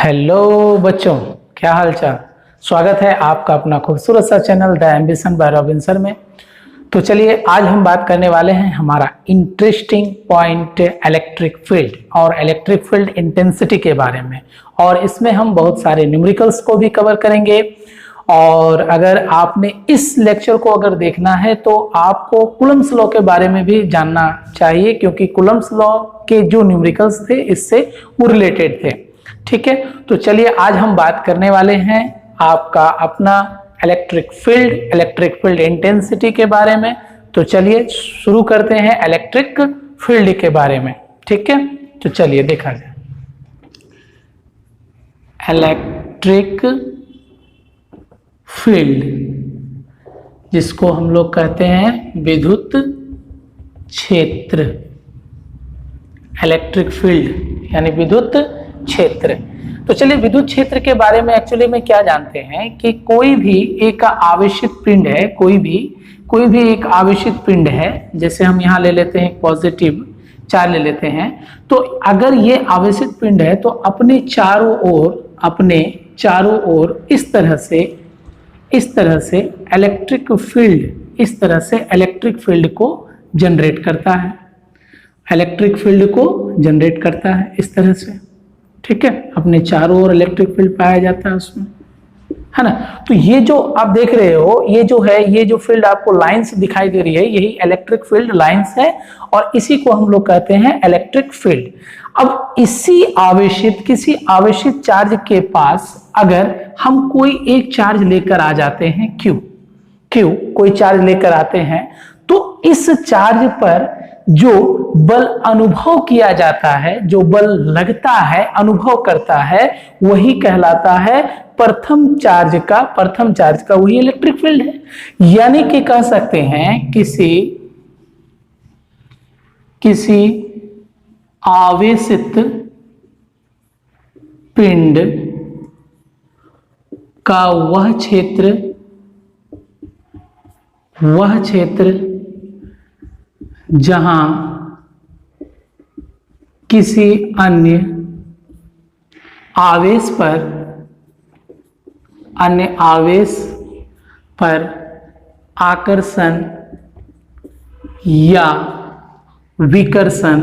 Hello बच्चों, क्या हाल चाल। स्वागत है आपका अपना खूबसूरत सा channel the ambition by Robin sir में। तो चलिए आज हम बात करने वाले हैं हमारा इंटरेस्टिंग पॉइंट इलेक्ट्रिक फील्ड और इलेक्ट्रिक फील्ड इंटेंसिटी के बारे में। और इसमें हम बहुत सारे न्यूमेरिकल्स को भी कवर करेंगे। और अगर आपने इस लेक्चर को अगर देखना है तो आपको कूलम्ब्स लॉ के बारे में भी जानना चाहिए, क्योंकि कूलम्ब्स लॉ के जो न्यूमेरिकल्स थे इससे वो रिलेटेड थे। ठीक है, तो चलिए आज हम बात करने वाले हैं आपका अपना इलेक्ट्रिक फील्ड इंटेंसिटी के बारे में। तो चलिए शुरू करते हैं इलेक्ट्रिक फील्ड के बारे में। ठीक है, तो चलिए देखा जाए इलेक्ट्रिक फील्ड, जिसको हम लोग कहते हैं विद्युत क्षेत्र। इलेक्ट्रिक फील्ड यानी विद्युत क्षेत्र। तो चलिए विद्युत क्षेत्र के बारे में एक्चुअली में क्या जानते हैं कि कोई भी एक आवेशित पिंड है, कोई भी एक आवेशित पिंड है, जैसे हम यहाँ ले लेते हैं पॉजिटिव चार्ज ले लेते हैं। तो अगर ये आवेशित पिंड है तो अपने चारों ओर इस तरह से इलेक्ट्रिक फील्ड को जनरेट करता है, इस तरह से। ठीक है, अपने चारों ओर इलेक्ट्रिक फील्ड पाया जाता है उसमें, है ना। तो ये जो आप देख रहे हो, ये जो फील्ड आपको लाइंस दिखाई दे रही है, यही इलेक्ट्रिक फील्ड लाइंस है और इसी को हम लोग कहते हैं इलेक्ट्रिक फील्ड। अब किसी आवेशित चार्ज के पास अगर हम कोई एक चार्ज लेकर आ जाते हैं, कोई चार्ज लेकर आते हैं, तो इस चार्ज पर जो बल अनुभव किया जाता है, जो बल लगता है, अनुभव करता है, वही कहलाता है प्रथम चार्ज का वही इलेक्ट्रिक फील्ड है। यानी कि कह सकते हैं किसी आवेशित पिंड का वह क्षेत्र जहां किसी अन्य आवेश पर आकर्षण या विकर्षण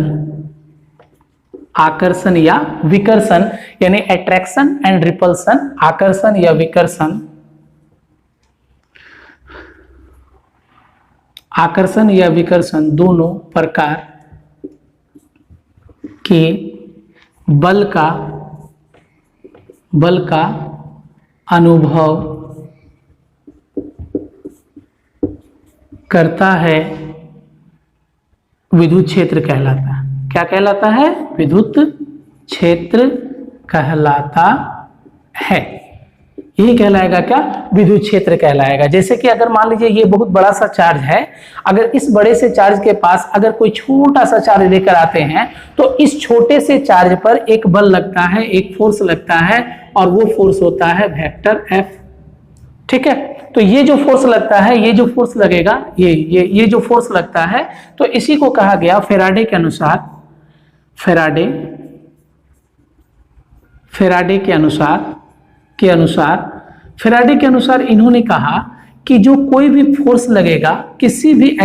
यानी अट्रैक्शन एंड रिपल्सन, आकर्षण या विकर्षण दोनों प्रकार के बल का अनुभव करता है, विद्युत क्षेत्र कहलाता है। क्या कहलाता है? विद्युत क्षेत्र कहलाता है। यही कहलाएगा क्या? विद्युत क्षेत्र कहलाएगा। जैसे कि अगर मान लीजिए ये बहुत बड़ा सा चार्ज है, अगर इस बड़े से चार्ज के पास अगर कोई छोटा सा चार्ज लेकर आते हैं तो इस छोटे से चार्ज पर एक बल लगता है, एक फोर्स लगता है, और वो फोर्स होता है वेक्टर F। ठीक है, तो ये जो फोर्स लगता है, ये जो फोर्स लगेगा, ये जो फोर्स लगता है, तो इसी को कहा गया फैराडे के अनुसार इन्होंने कहा कि जो कोई भी फोर्स लगेगा किसी भी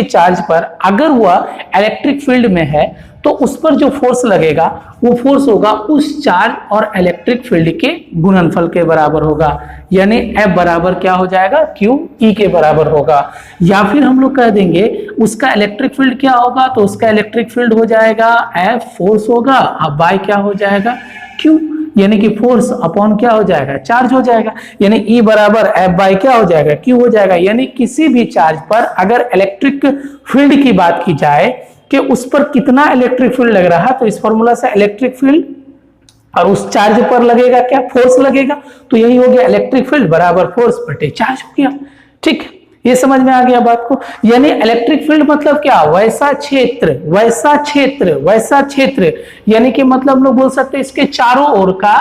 चार्ज पर अगर वह इलेक्ट्रिक फील्ड में है तो उस पर जो फोर्स लगेगा वो फोर्स होगा उस चार्ज और इलेक्ट्रिक फील्ड के गुणनफल के बराबर होगा। यानी F बराबर क्या हो जाएगा? Q E के बराबर होगा। या फिर हम लोग कह देंगे उसका इलेक्ट्रिक फील्ड क्या होगा, तो उसका इलेक्ट्रिक फील्ड हो जाएगा F फोर्स होगा, अब बाय क्या हो जाएगा? Q, यानी कि फोर्स अपॉन क्या हो जाएगा? चार्ज हो जाएगा। यानी E बराबर F बाय क्या हो जाएगा? Q हो जाएगा। यानी किसी भी चार्ज पर अगर इलेक्ट्रिक फील्ड की बात की जाए कि उस पर कितना इलेक्ट्रिक फील्ड लग रहा है, तो इस फॉर्मूला से इलेक्ट्रिक फील्ड और उस चार्ज पर लगेगा क्या? फोर्स लगेगा। तो यही हो गया इलेक्ट्रिक फील्ड बराबर फोर्स बटे चार्ज हो गया। ठीक, ये समझ में आ गया बात को। यानी इलेक्ट्रिक फील्ड मतलब क्या? वैसा क्षेत्र, यानी कि मतलब हम लोग बोल सकते हैं इसके चारों ओर का,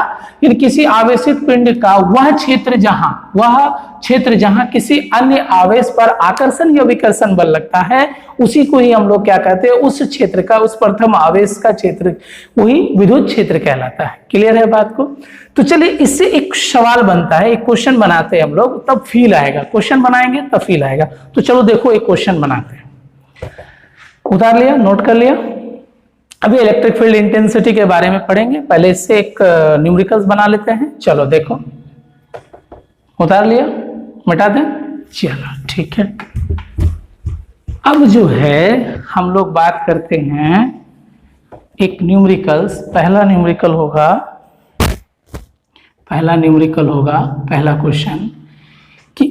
यानी किसी आवेशित पिंड का वह क्षेत्र क्षेत्र जहां किसी अन्य आवेश पर आकर्षण या विकर्षण बल लगता है उसी को ही हम लोग क्या कहते हैं, उस क्षेत्र का, उस प्रथम आवेश का क्षेत्र वही विद्युत क्षेत्र कहलाता है। क्लियर है बात को? तो चलिए इससे एक सवाल बनता है, एक क्वेश्चन बनाते हैं हम लोग, तब फील आएगा। क्वेश्चन बनाएंगे तब फील आएगा। तो चलो देखो एक क्वेश्चन बनाते हैं। उतार लिया, नोट कर लिया। अभी इलेक्ट्रिक फील्ड इंटेंसिटी के बारे में पढ़ेंगे, पहले इससे एक न्यूमेरिकल्स बना लेते हैं। चलो देखो, उतार लिया, मिटा दें, चलो ठीक है। अब जो है हम लोग बात करते हैं एक न्यूमेरिकल्स। पहला न्यूमेरिकल होगा पहला क्वेश्चन कि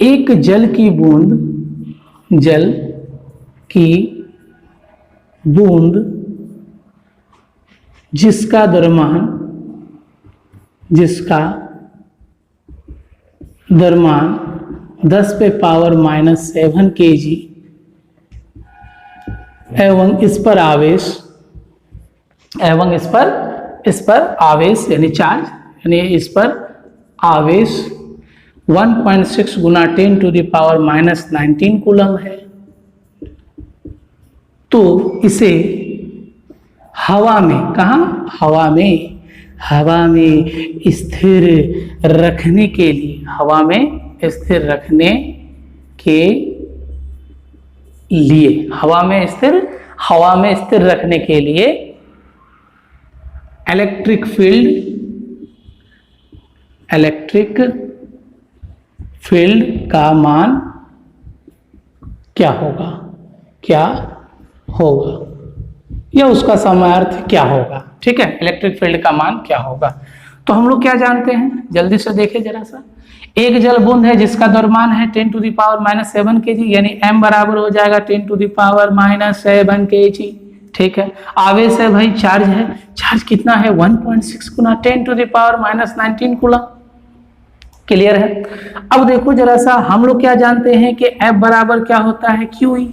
एक जल की बूंद जिसका द्रव्यमान 10 पे पावर -7 kg एवं इस पर आवेश यानी चार्ज, यानी इस पर आवेश 1.6 गुना 10⁻⁻19 कूलम है, तो इसे हवा में, कहाँ, हवा में स्थिर रखने के लिए, हवा में स्थिर रखने के लिए इलेक्ट्रिक फील्ड का मान क्या होगा या उसका समार्थ क्या होगा। ठीक है, इलेक्ट्रिक फील्ड का मान क्या होगा। तो हम लोग क्या जानते हैं, जल्दी से देखें जरा सा। एक जल बूंद है जिसका द्रव्यमान है 10⁻⁻7 kg, यानी m बराबर हो जाएगा 10⁻⁻7 kg। ठीक है, आवेश है भाई, चार्ज है, चार्ज कितना है 1.6 गुना 10⁻⁻19 कूलम। क्लियर है? अब देखो जरा सा, हम लोग क्या जानते हैं कि F बराबर क्या होता है, QE।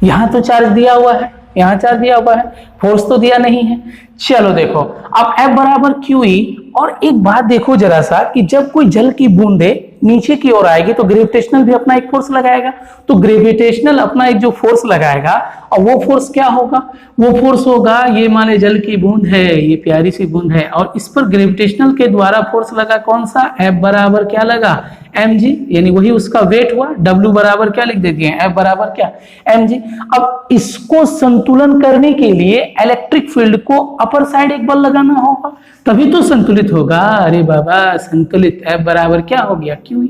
यहाँ तो चार्ज दिया हुआ है, यहाँ चार्ज दिया हुआ है, फोर्स तो दिया नहीं है। चलो देखो, अब F बराबर QE। और एक बात देखो जरा सा कि जब कोई जल की बूंदे नीचे की ओर आएगी तो ग्रेविटेशनल भी अपना एक फोर्स लगाएगा। तो ग्रेविटेशनल अपना एक जो फोर्स लगाएगा, और वो फोर्स क्या होगा, वो फोर्स होगा, ये माने जल की बूंद है, ये प्यारी सी बूंद है, और इस पर ग्रेविटेशनल के द्वारा फोर्स लगा, कौन सा, F बराबर क्या लगा, mg, यानी वही उसका वेट हुआ। W बराबर क्या लिख देते हैं, F बराबर क्या, mg। अब इसको संतुलन करने के लिए इलेक्ट्रिक फील्ड को अपर साइड एक बल लगाना होगा, तभी तो संतुलित होगा। अरे बाबा, संतुलित F बराबर क्या हो गया, QE।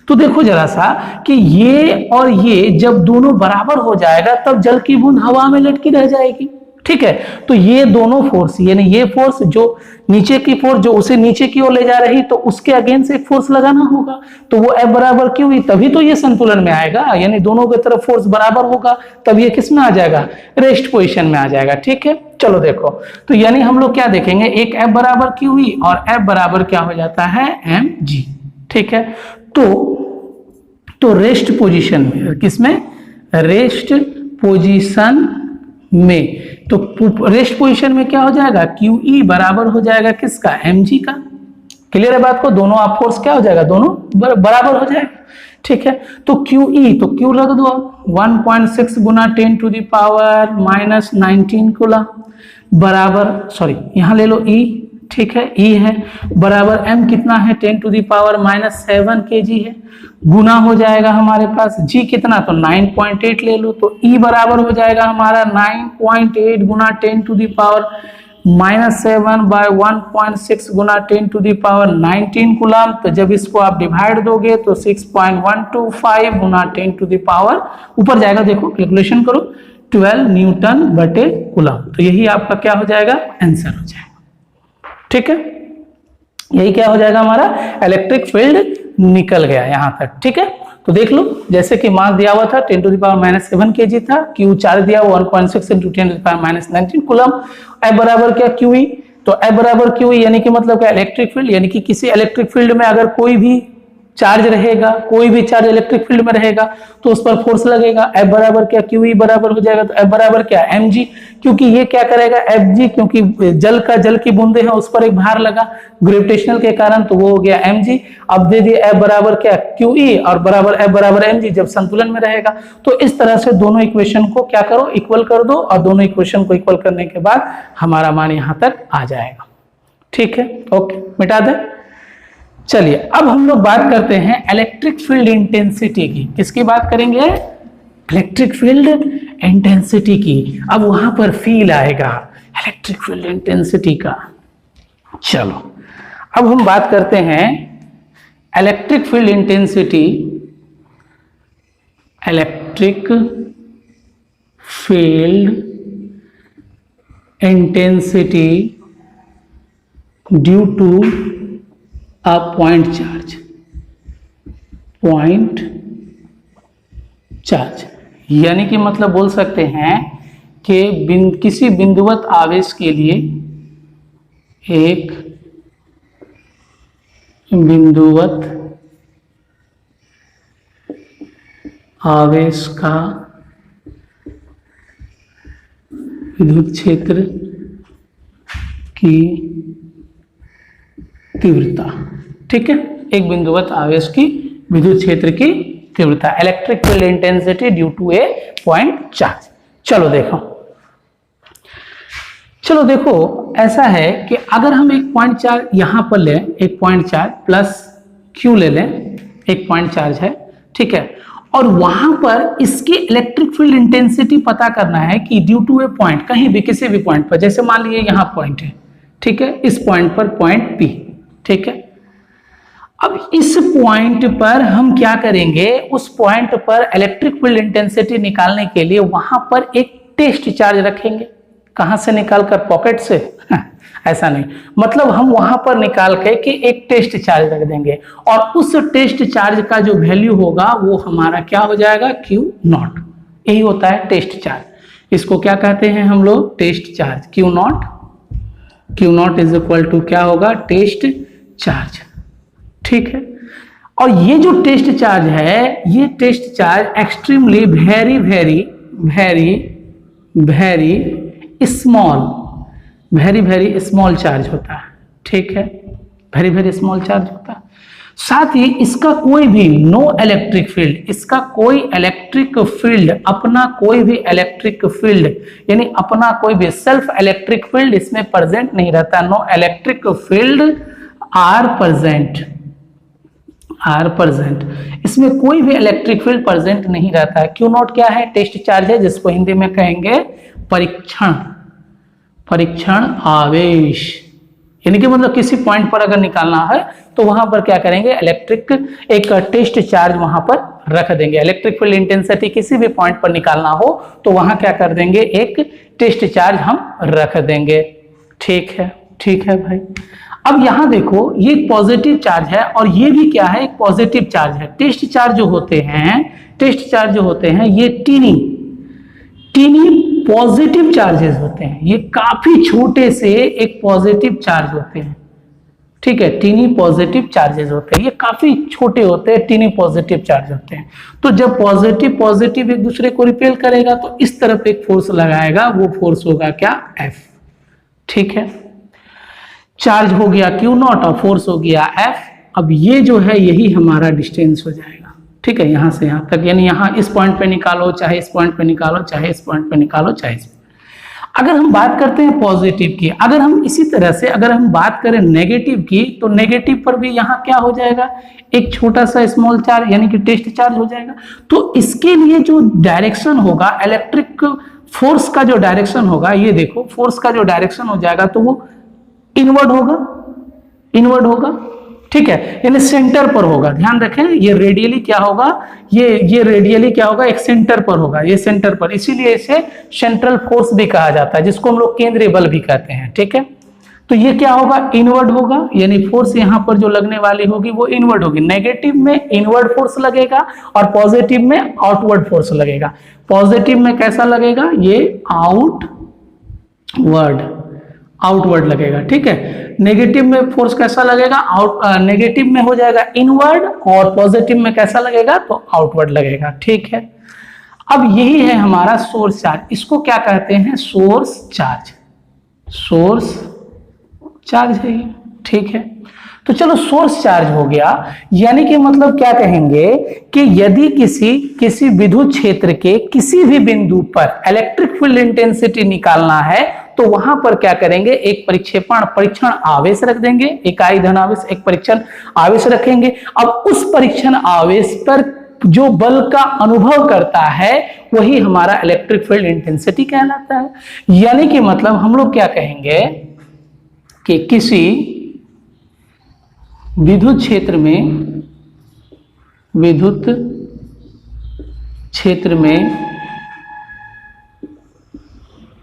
तो देखो जरा सा कि ये और ये जब दोनों बराबर हो जाएगा तब जल की बूंद हवा में लटकी रह जाएगी। ठीक है, तो ये दोनों फोर्स, यानी ये फोर्स जो नीचे की फोर्स जो उसे नीचे की ओर ले जा रही, तो उसके अगेंस्ट एक फोर्स लगाना होगा, तो वो F बराबर QE, तभी तो ये संतुलन में आएगा, यानी दोनों की तरफ फोर्स बराबर होगा, तब ये किस में आ जाएगा, रेस्ट पोजीशन में आ जाएगा। ठीक है, चलो देखो, तो यानी हम लोग क्या देखेंगे, एक F बराबर QE और F बराबर क्या हो जाता है, mg। ठीक है, तो रेस्ट पोजीशन में, किसमें, रेस्ट पोजीशन में, तो रेस्ट पोजीशन में क्या हो जाएगा, QE बराबर हो जाएगा किसका, mg का। क्लियर है बात को, दोनों आप फोर्स क्या हो जाएगा, दोनों बराबर हो जाएगा। ठीक है, तो QE, तो Q रख दो, 1.6 गुना 10⁻⁻19 कूलम बराबर, सॉरी यहाँ ले लो E। ठीक है, E है बराबर M कितना है, 10⁻⁻7 kg है, गुना हो जाएगा हमारे पास G कितना, तो 9.8 ले लो, तो E बराबर हो जाएगा हमारा 9.8 गुना 10⁻⁻7 बाय 1.6 गुना 10⁻19 कूलम। तो जब इसको आप डिवाइड दोगे तो 6.125 गुना 10⁻, ऊपर जाएगा, देखो कैलकुलेशन करो, 12 न्यूटन बटे कूलम। तो यही आपका क्या हो जाएगा, आंसर हो जाएगा। ठीक है, यही क्या हो जाएगा, हमारा इलेक्ट्रिक फील्ड निकल गया यहां तक। ठीक है, तो देख लो, जैसे कि मास दिया हुआ था 10⁻⁻7 kg था, Q चार्ज दिया हुआ 1.6 × 10⁻⁻19 कूलम। F बराबर क्या, QE, तो F बराबर QE यानी कि मतलब क्या, इलेक्ट्रिक फील्ड, यानी कि किसी इलेक्ट्रिक फील्ड में अगर कोई भी चार्ज रहेगा, कोई भी चार्ज इलेक्ट्रिक फील्ड में रहेगा तो उस पर फोर्स लगेगा। F बराबर क्या, QE बराबर हो जाएगा, तो F बराबर क्या, mg, क्योंकि ये क्या करेगा Fg, क्योंकि जल की बूंदे हैं उस पर एक भार लगा ग्रेविटेशनल के कारण, तो वो हो गया mg। अब दे दिए F बराबर क्या, QE और बराबर F बराबर mg जब संतुलन में रहेगा। तो इस तरह से दोनों इक्वेशन को क्या करो, इक्वल कर दो, और दोनों इक्वेशन को इक्वल करने के बाद हमारा मान यहां तक आ जाएगा। ठीक है, ओके, मिटा दें। चलिए अब हम लोग बात करते हैं इलेक्ट्रिक फील्ड इंटेंसिटी की। किसकी बात करेंगे, इलेक्ट्रिक फील्ड इंटेंसिटी की। अब वहां पर फील आएगा इलेक्ट्रिक फील्ड इंटेंसिटी का। चलो अब हम बात करते हैं electric field intensity, electric field intensity due to a point charge, यानी कि मतलब बोल सकते हैं कि किसी बिंदुवत आवेश के लिए एक बिंदुवत आवेश का विद्युत क्षेत्र की तीव्रता। ठीक है, एक बिंदुवत आवेश की विद्युत क्षेत्र की तीव्रता, electric field intensity due to a point charge. चलो देखो ऐसा है कि अगर हम एक पॉइंट चार्ज यहां पर लें, एक पॉइंट चार्ज प्लस Q ले लें, एक पॉइंट चार्ज है, ठीक है, और वहां पर इसकी इलेक्ट्रिक फील्ड इंटेंसिटी पता करना है कि ड्यू टू ए पॉइंट, कहीं भी किसी भी पॉइंट पर, जैसे मान लीजिए यहां पॉइंट है, ठीक है, इस पॉइंट पर पॉइंट P, ठीक है। अब इस पॉइंट पर हम क्या करेंगे, उस पॉइंट पर इलेक्ट्रिक फील्ड इंटेंसिटी निकालने के लिए वहां पर एक टेस्ट चार्ज रखेंगे। कहां से निकालकर, पॉकेट से? ऐसा नहीं, मतलब हम वहां पर निकाल के कि एक टेस्ट चार्ज रख देंगे, और उस टेस्ट चार्ज का जो वैल्यू होगा वो हमारा क्या हो जाएगा, Q0। यही होता है टेस्ट चार्ज। इसको क्या कहते हैं हम लोग, test charge, Q0 is equal to क्या होगा, टेस्ट चार्ज। ठीक है, और ये जो टेस्ट चार्ज है, ये test charge extremely very very very very small charge होता है। ठीक है, वेरी वेरी स्मॉल चार्ज होता है। साथ ही इसका कोई भी नो इलेक्ट्रिक फील्ड, इसका कोई इलेक्ट्रिक फील्ड, अपना कोई भी इलेक्ट्रिक फील्ड, यानी अपना कोई भी सेल्फ इलेक्ट्रिक फील्ड इसमें प्रेजेंट नहीं रहता। No electric field are present, इसमें कोई भी इलेक्ट्रिक फील्ड प्रेजेंट नहीं रहता है। Q0 क्या है, टेस्ट चार्ज है, जिसको हिंदी में कहेंगे परीक्षण आवेश, यानी कि मतलब किसी पॉइंट पर अगर निकालना है तो वहां पर क्या करेंगे, इलेक्ट्रिक एक टेस्ट चार्ज वहां पर रख देंगे। इलेक्ट्रिक फील्ड इंटेंसिटी किसी भी पॉइंट पर निकालना हो तो वहां क्या कर देंगे, एक टेस्ट चार्ज हम रख देंगे। ठीक है भाई। अब यहां देखो, ये पॉजिटिव चार्ज है और ये भी क्या है, एक पॉजिटिव चार्ज है। टेस्ट चार्ज जो होते हैं ये टीनी पॉजिटिव चार्जेस होते हैं। ये काफी छोटे से एक पॉजिटिव चार्ज होते हैं। ठीक है, टीनी पॉजिटिव चार्जेस होते हैं, ये काफी छोटे होते हैं, टीनी पॉजिटिव चार्ज होते हैं। तो जब पॉजिटिव एक दूसरे को रिपेल करेगा तो इस तरफ एक फोर्स लगाएगा, वो फोर्स होगा क्या, F। ठीक है, चार्ज हो गया Q0 और फोर्स हो गया F। अब ये जो है यही हमारा डिस्टेंस हो जाएगा। ठीक है, यहां से यहां तक, यानी यहां इस पॉइंट पे निकालो, चाहे इस पॉइंट पे निकालो, चाहे इस पॉइंट पे निकालो, चाहे इस। अगर हम बात करते हैं पॉजिटिव की, अगर हम इसी तरह से अगर हम बात करें नेगेटिव की, तो नेगेटिव पर भी यहां क्या हो जाएगा, एक छोटा सा स्मॉल चार्ज, यानी कि टेस्ट चार्ज हो जाएगा। तो इसके लिए जो डायरेक्शन होगा, इलेक्ट्रिक फोर्स का जो डायरेक्शन होगा, ये देखो फोर्स का जो डायरेक्शन हो जाएगा तो वो इनवर्ड होगा। ठीक है, यानी सेंटर पर होगा। ध्यान रखें, ये रेडियली क्या होगा, ये रेडियली क्या होगा, एक सेंटर पर होगा, ये सेंटर पर, इसीलिए इसे सेंट्रल फोर्स भी कहा जाता है, जिसको हम लोग केंद्रीय बल भी कहते हैं। ठीक है, तो ये क्या होगा, इनवर्ड होगा, यानी फोर्स यहां पर जो लगने वाली होगी वो इनवर्ड होगी। नेगेटिव में इनवर्ड फोर्स लगेगा और पॉजिटिव में आउटवर्ड फोर्स लगेगा। पॉजिटिव में कैसा लगेगा, ये आउटवर्ड लगेगा, ठीक है। नेगेटिव में फोर्स कैसा लगेगा, नेगेटिव में हो जाएगा इनवर्ड, और पॉजिटिव में कैसा लगेगा, तो आउटवर्ड लगेगा, ठीक है। अब यही है हमारा सोर्स चार्ज, इसको क्या कहते हैं, सोर्स चार्ज, सोर्स चार्ज है ये, ठीक है। तो चलो सोर्स चार्ज हो गया, यानी कि मतलब क्या कहेंगे कि यदि किसी विद्युत क्षेत्र के किसी भी बिंदु पर इलेक्ट्रिक फील्ड इंटेंसिटी निकालना है तो वहां पर क्या करेंगे, एक परीक्षण आवेश रख देंगे, इकाई धनावेश एक परीक्षण आवेश रखेंगे। अब उस परीक्षण आवेश पर जो बल का अनुभव करता है वही हमारा इलेक्ट्रिक फील्ड इंटेंसिटी कहलाता है। यानी कि मतलब हम लोग क्या कहेंगे कि किसी विद्युत क्षेत्र में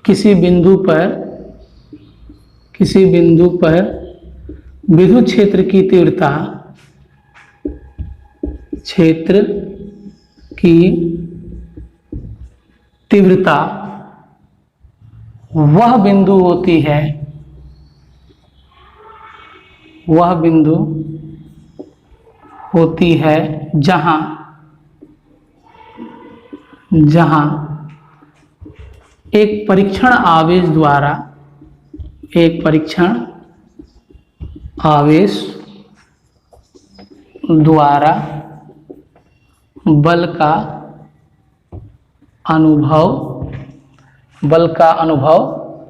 किसी बिंदु पर विद्युत क्षेत्र की तीव्रता वह बिंदु होती है जहां एक परीक्षण आवेश द्वारा बल का अनुभव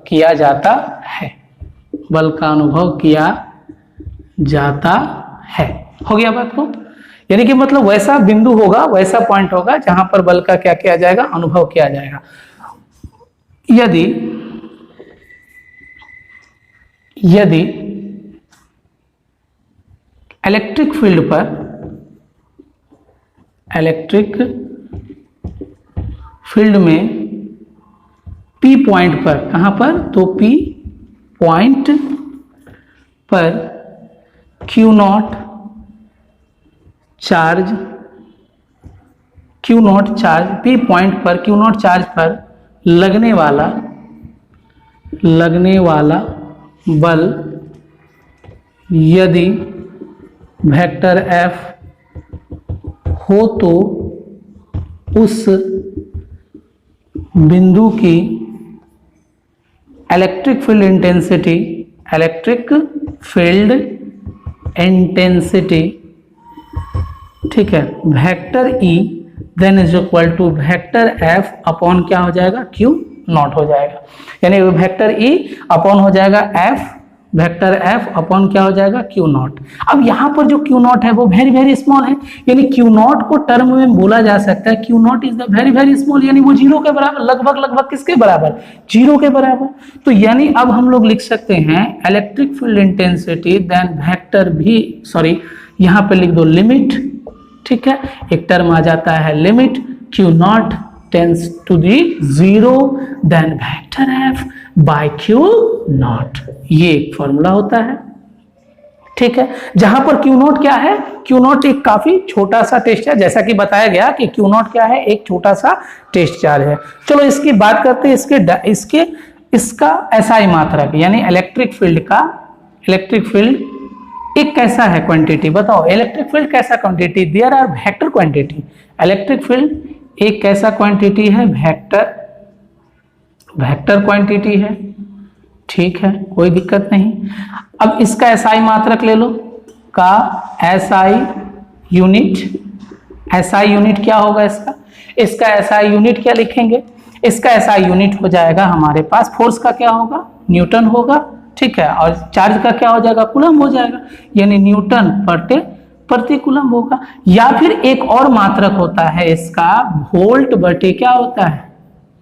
किया जाता है, हो गया बात को। यानी कि मतलब वैसा बिंदु होगा, वैसा पॉइंट होगा जहां पर बल का क्या किया जाएगा, अनुभव किया जाएगा। यदि इलेक्ट्रिक फील्ड में P पॉइंट पर, कहां पर, तो P पॉइंट पर Q not charge P point पर Q नॉट चार्ज पर लगने वाला बल यदि वेक्टर F हो तो उस बिंदु की इलेक्ट्रिक फील्ड इंटेंसिटी, ठीक है, vector E then is equal to vector F upon क्या हो जाएगा, Q नॉट हो जाएगा। यानी वेक्टर E अपॉन हो जाएगा वेक्टर F अपॉन क्या हो जाएगा, Q नॉट। अब यहाँ पर जो Q नॉट है वो वेरी वेरी स्मॉल है, यानी Q नॉट को टर्म में बोला जा सकता है Q not is the very very small, यानी वो जीरो के बराबर, लगभग किसके बराबर, जीरो के बराबर। तो यानी अब हम लोग लिख सकते हैं electric field intensity then vector भी, सॉरी यहाँ पे लिख दो लिमिट, ठीक है, एक टर्म आ जाता है limit Q naught tends to the 0 then vector F by Q naught, ये एक फॉर्मूला होता है, ठीक है। जहां पर Q नॉट क्या है, Q नॉट एक काफी छोटा सा टेस्ट है, जैसा कि बताया गया कि Q नॉट क्या है, एक छोटा सा टेस्ट चार्ज है। चलो इसकी बात करते हैं, इसका SI मात्रक, यानी इलेक्ट्रिक फील्ड एक कैसा है क्वांटिटी, बताओ इलेक्ट्रिक फील्ड कैसा quantity, there are vector quantity, electric field एक कैसा क्वांटिटी है, वेक्टर क्वांटिटी है, ठीक है, कोई दिक्कत नहीं। अब इसका SI मात्रक ले लो, का SI यूनिट क्या होगा, इसका SI यूनिट क्या लिखेंगे, इसका SI यूनिट हो जाएगा हमारे पास, फोर्स का क्या होगा, न्यूटन होगा, ठीक है, और चार्ज का क्या हो जाएगा, कूलम हो जाएगा, यानी न्यूटन प्रति कूलम होगा। या फिर एक और मात्रक होता है इसका, वोल्ट बटे क्या होता है,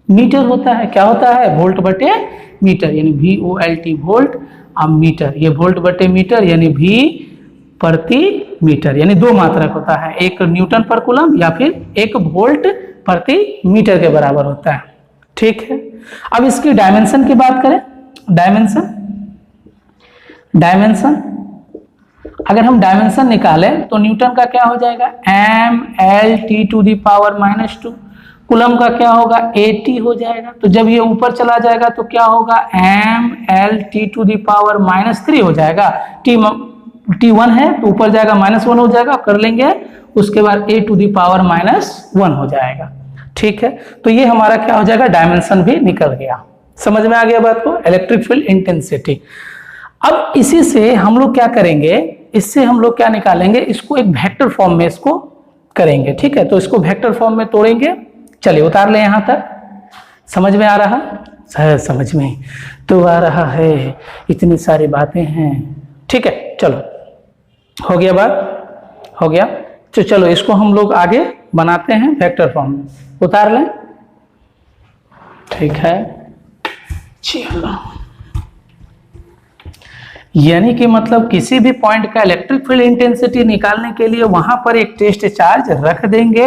मीटर होता है, क्या होता है, वोल्ट बटे मीटर, यानी VOLT वोल्ट, अब मीटर, ये वोल्ट बटे मीटर यानी V प्रति मीटर, यानी दो मात्रक होता है, एक न्यूटन पर कूलम या फिर एक वोल्ट प्रति मीटर के बराबर होता है, ठीक है। अब इसकी डायमेंशन की बात करें, डायमेंशन अगर हम डायमेंशन निकालें तो न्यूटन का क्या हो जाएगा, MLT to the power -2, coulomb का क्या होगा AT हो जाएगा। तो जब ये ऊपर चला जाएगा तो क्या होगा mLT⁻³ हो जाएगा। T1 है तो ऊपर जाएगा -1 हो जाएगा, कर लेंगे, उसके बाद A⁻⁻1 हो जाएगा। ठीक है, तो ये हमारा क्या हो जाएगा, डायमेंशन भी निकल गया। समझ में आ गया बात को, इलेक्ट्रिक फील्ड इंटेंसिटी। अब इसी से हम लोग क्या करेंगे, इससे हम लोग क्या निकालेंगे, इसको एक वेक्टर फॉर्म में इसको करेंगे। ठीक है, तो इसको वेक्टर फॉर्म में तोड़ेंगे। चलिए उतार ले, यहां तक समझ में आ रहा है? समझ में तो आ रहा है, इतनी सारी बातें हैं। ठीक है, चलो हो गया, बात हो गया। तो चलो इसको हम लोग आगे बनाते हैं वेक्टर फॉर्म में, उतार लें। ठीक है, चलो यानी कि मतलब किसी भी पॉइंट का इलेक्ट्रिक फील्ड इंटेंसिटी निकालने के लिए वहां पर एक टेस्ट चार्ज रख देंगे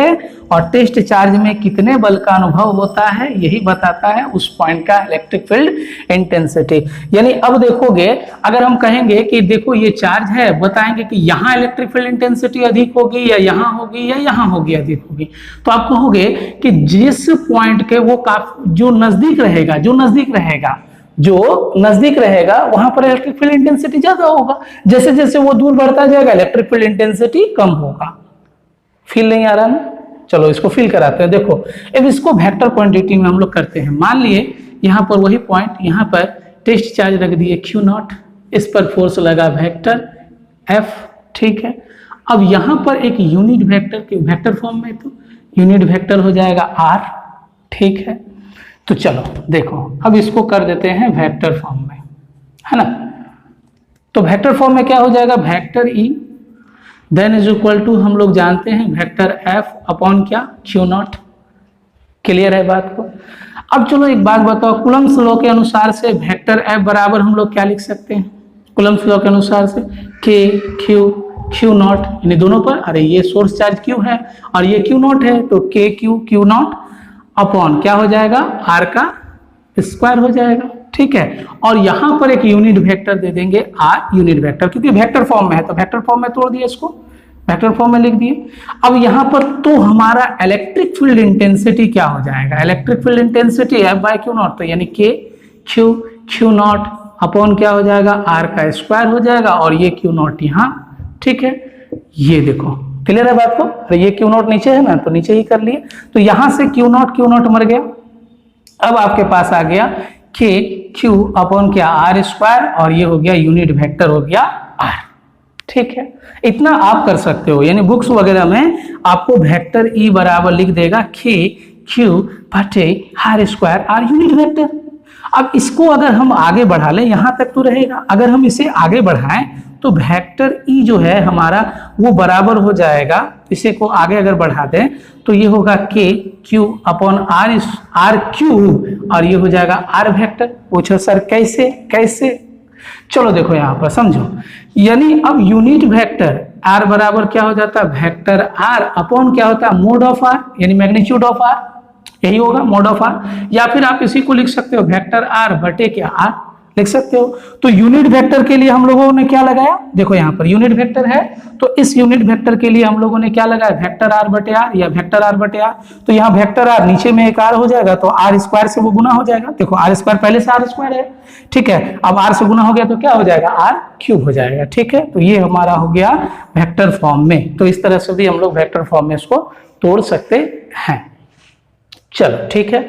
और टेस्ट चार्ज में कितने बल का अनुभव होता है यही बताता है उस पॉइंट का इलेक्ट्रिक फील्ड इंटेंसिटी। यानी अब देखोगे, अगर हम कहेंगे कि देखो ये चार्ज है, बताएंगे कि यहाँ इलेक्ट्रिक फील्ड इंटेंसिटी अधिक होगी या यहाँ होगी या यहाँ होगी अधिक होगी, तो आप कहोगे कि जिस पॉइंट के वो जो नजदीक रहेगा जो नजदीक रहेगा वहां पर इलेक्ट्रिक फील्ड इंटेंसिटी ज्यादा होगा, जैसे जैसे वो दूर बढ़ता जाएगा इलेक्ट्रिक फील्ड इंटेंसिटी कम होगा। फील नहीं आ रहा ना? चलो इसको फील कराते हैं। देखो अब इसको वेक्टर क्वांटिटी में हम लोग करते हैं। मान लिए यहां पर वही पॉइंट, यहां पर टेस्ट चार्ज रख दिए Q0, इस पर फोर्स लगा वेक्टर F। ठीक है, अब यहां पर एक यूनिट वेक्टर के वेक्टर फॉर्म में, तो यूनिट वेक्टर हो जाएगा R। ठीक है, तो चलो देखो अब इसको कर देते हैं वेक्टर फॉर्म में, है ना। तो वेक्टर फॉर्म में क्या हो जाएगा, vector E then is equal to, हम लोग जानते हैं वेक्टर F अपॉन क्या Q0। क्लियर है बात को? अब चलो एक बात बताओ, कूलम्ब्स लॉ के अनुसार से वेक्टर F बराबर हम लोग क्या लिख सकते हैं, कूलम्ब्स लॉ के अनुसार से K Q Q0, यानी दोनों पर, अरे ये सोर्स चार्ज Q है और ये Q0 है, तो K Q Q0 अपॉन क्या हो जाएगा, R का स्क्वायर हो जाएगा। ठीक है, और यहां पर एक यूनिट वेक्टर दे देंगे R यूनिट वेक्टर, क्योंकि वेक्टर फॉर्म में है तो वेक्टर फॉर्म में तोड़ दिए, इसको वेक्टर फॉर्म में लिख दिए। अब यहां पर तो हमारा इलेक्ट्रिक फील्ड इंटेंसिटी क्या हो जाएगा, इलेक्ट्रिक फील्ड इंटेंसिटी F/Q0, तो यानी K Q Q0 अपॉन क्या हो जाएगा, R का स्क्वायर हो जाएगा, और ये Q0 यहाँ। ठीक है, ये देखो क्लियर है बात को, अरे ये Q0 नीचे है ना, तो नीचे ही कर लिए, तो यहां से Q0 मर गया। अब आपके पास आ गया K Q अपॉन क्या R स्क्वायर, और ये हो गया यूनिट वेक्टर हो गया R। ठीक है, इतना आप कर सकते हो, यानी बुक्स वगैरह में आपको वेक्टर E बराबर लिख देगा K Q बटे R square R unit vector. अब इसको अगर हम आगे बढ़ा लें, यहां तक तो रहेगा, अगर हम इसे आगे बढ़ाएं तो वेक्टर E जो है हमारा वो बराबर हो जाएगा, इसे को आगे अगर बढ़ा दें तो ये होगा K Q upon R cube, और ये हो जाएगा R वेक्टर। पूछो सर कैसे कैसे, चलो देखो यहाँ पर समझो, यानी अब यूनिट वेक्टर R बराबर क्या हो जाता है, वेक्टर R अपॉन क्या होता है, मोड ऑफ R, यानी मैग्नीट्यूड ऑफ R, यही होगा मोड ऑफ R। या फिर आप इसी को लिख सकते हो वेक्टर R बटे क्या R लिख सकते हो। तो यूनिट वेक्टर के लिए हम लोगों ने क्या लगाया, देखो यहाँ पर यूनिट वेक्टर है, तो इस यूनिट वेक्टर के लिए हम लोगों ने क्या लगाया, वेक्टर R बटे R या वेक्टर R बटे R। तो यहाँ वेक्टर R नीचे में एक R हो जाएगा, तो R स्क्वायर से वो गुना हो जाएगा। देखो R स्क्वायर पहले से R स्क्वायर है, ठीक है, अब R से गुना हो गया तो क्या हो जाएगा, R क्यूब हो जाएगा। ठीक है, तो ये हमारा हो गया वेक्टर फॉर्म में। तो इस तरह से भी हम लोग वेक्टर फॉर्म में इसको तोड़ सकते हैं। चलो ठीक है,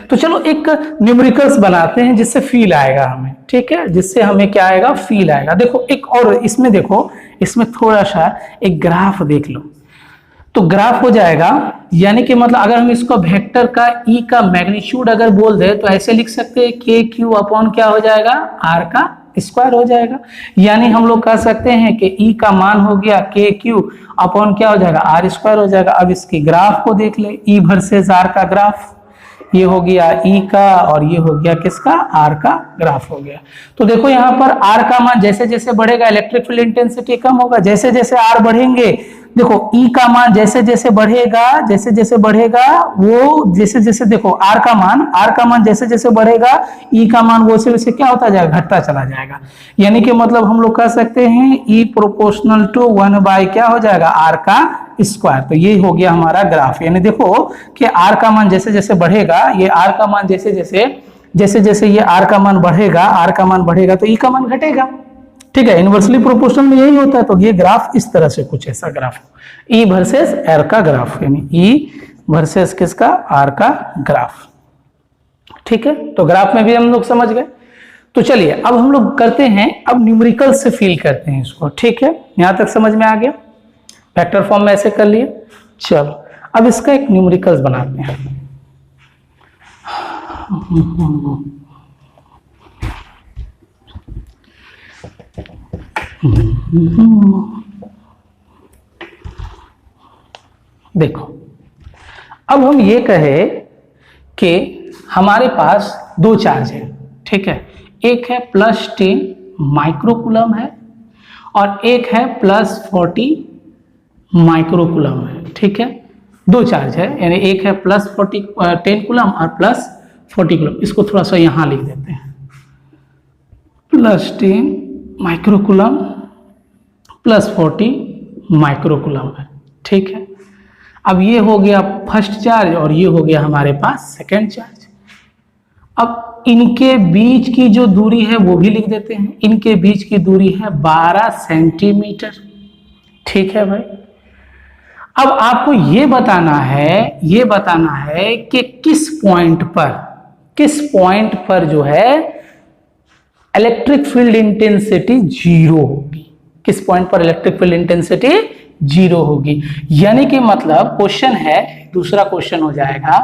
तो चलो एक न्यूमेरिकल्स बनाते हैं जिससे फील आएगा हमें। ठीक है, जिससे हमें क्या आएगा, फील आएगा। देखो एक और इसमें देखो, इसमें थोड़ा सा एक ग्राफ देख लो, तो ग्राफ हो जाएगा, यानी कि मतलब अगर हम इसको वेक्टर का E का मैग्नीट्यूड अगर बोल दे तो ऐसे लिख सकते हैं K Q अपॉन क्या हो जाएगा, R का स्क्वायर हो जाएगा। यानी हम लोग कह सकते हैं कि E का मान हो गया K Q अपॉन क्या हो जाएगा, R स्क्वायर हो जाएगा। अब इसकी ग्राफ को देख ले, E वर्सेस R का ग्राफ, ये हो गया E का और ये हो गया किसका, R का ग्राफ हो गया। तो देखो यहाँ पर R का मान जैसे जैसे बढ़ेगा इलेक्ट्रिक फील्ड इंटेंसिटी कम होगा, जैसे जैसे R बढ़ेंगे, देखो E का मान जैसे जैसे बढ़ेगा वो जैसे जैसे देखो R का मान जैसे जैसे बढ़ेगा, E का मान वैसे वैसे क्या होता जाएगा, घटता चला जाएगा। यानी कि मतलब हम लोग कह सकते हैं E प्रोपोर्शनल टू 1 बाय क्या हो जाएगा, R का स्क्वायर। तो ये हो गया हमारा ग्राफ। यानी देखो कि आर का मान जैसे जैसे बढ़ेगा, ये आर का मान जैसे जैसे ये आर का मान बढ़ेगा तो ई का मान घटेगा। ठीक है, इनवर्सली प्रोपोर्शनल में यही होता है। तो ये ग्राफ इस तरह से कुछ ऐसा ग्राफ, ई वर्सेस आर का ग्राफ, यानी ई वर्सेस किसका, आर का ग्राफ। ठीक है, तो ग्राफ में भी हम लोग समझ गए। तो चलिए अब हम लोग करते हैं, अब न्यूमेरिकल से फील करते हैं इसको। ठीक है, यहां तक समझ में आ गया, वेक्टर फॉर्म में ऐसे कर लिए। चलो अब इसका एक न्यूमेरिकल्स बनाते हैं। देखो अब हम ये कहे कि हमारे पास दो चार्ज है। ठीक है, एक है +10 माइक्रोकूलम है और एक है +40 माइक्रोकूलम है। ठीक है, दो चार्ज है, यानी एक है +10 कूलम और +40 कूलम। इसको थोड़ा सा यहां लिख देते हैं, +10 माइक्रोकूलम +40 माइक्रोकूलम है। ठीक है, अब ये हो गया फर्स्ट चार्ज और ये हो गया हमारे पास सेकेंड चार्ज। अब इनके बीच की जो दूरी है वो भी लिख देते हैं। इनके बीच की दूरी है 12 सेंटीमीटर। ठीक है भाई, अब आपको ये बताना है कि किस पॉइंट पर जो है इलेक्ट्रिक फील्ड इंटेंसिटी 0 होगी। किस पॉइंट पर इलेक्ट्रिक फील्ड इंटेंसिटी 0 होगी। यानी कि मतलब क्वेश्चन है, दूसरा क्वेश्चन हो जाएगा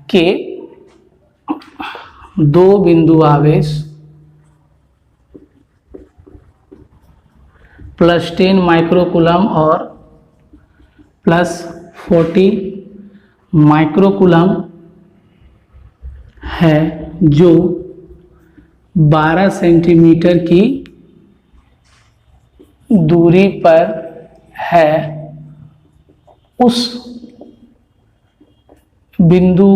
कि दो बिंदु आवेश +10 माइक्रोकूलम और +40 माइक्रोकूलम है जो 12 सेंटीमीटर की दूरी पर है। उस बिंदु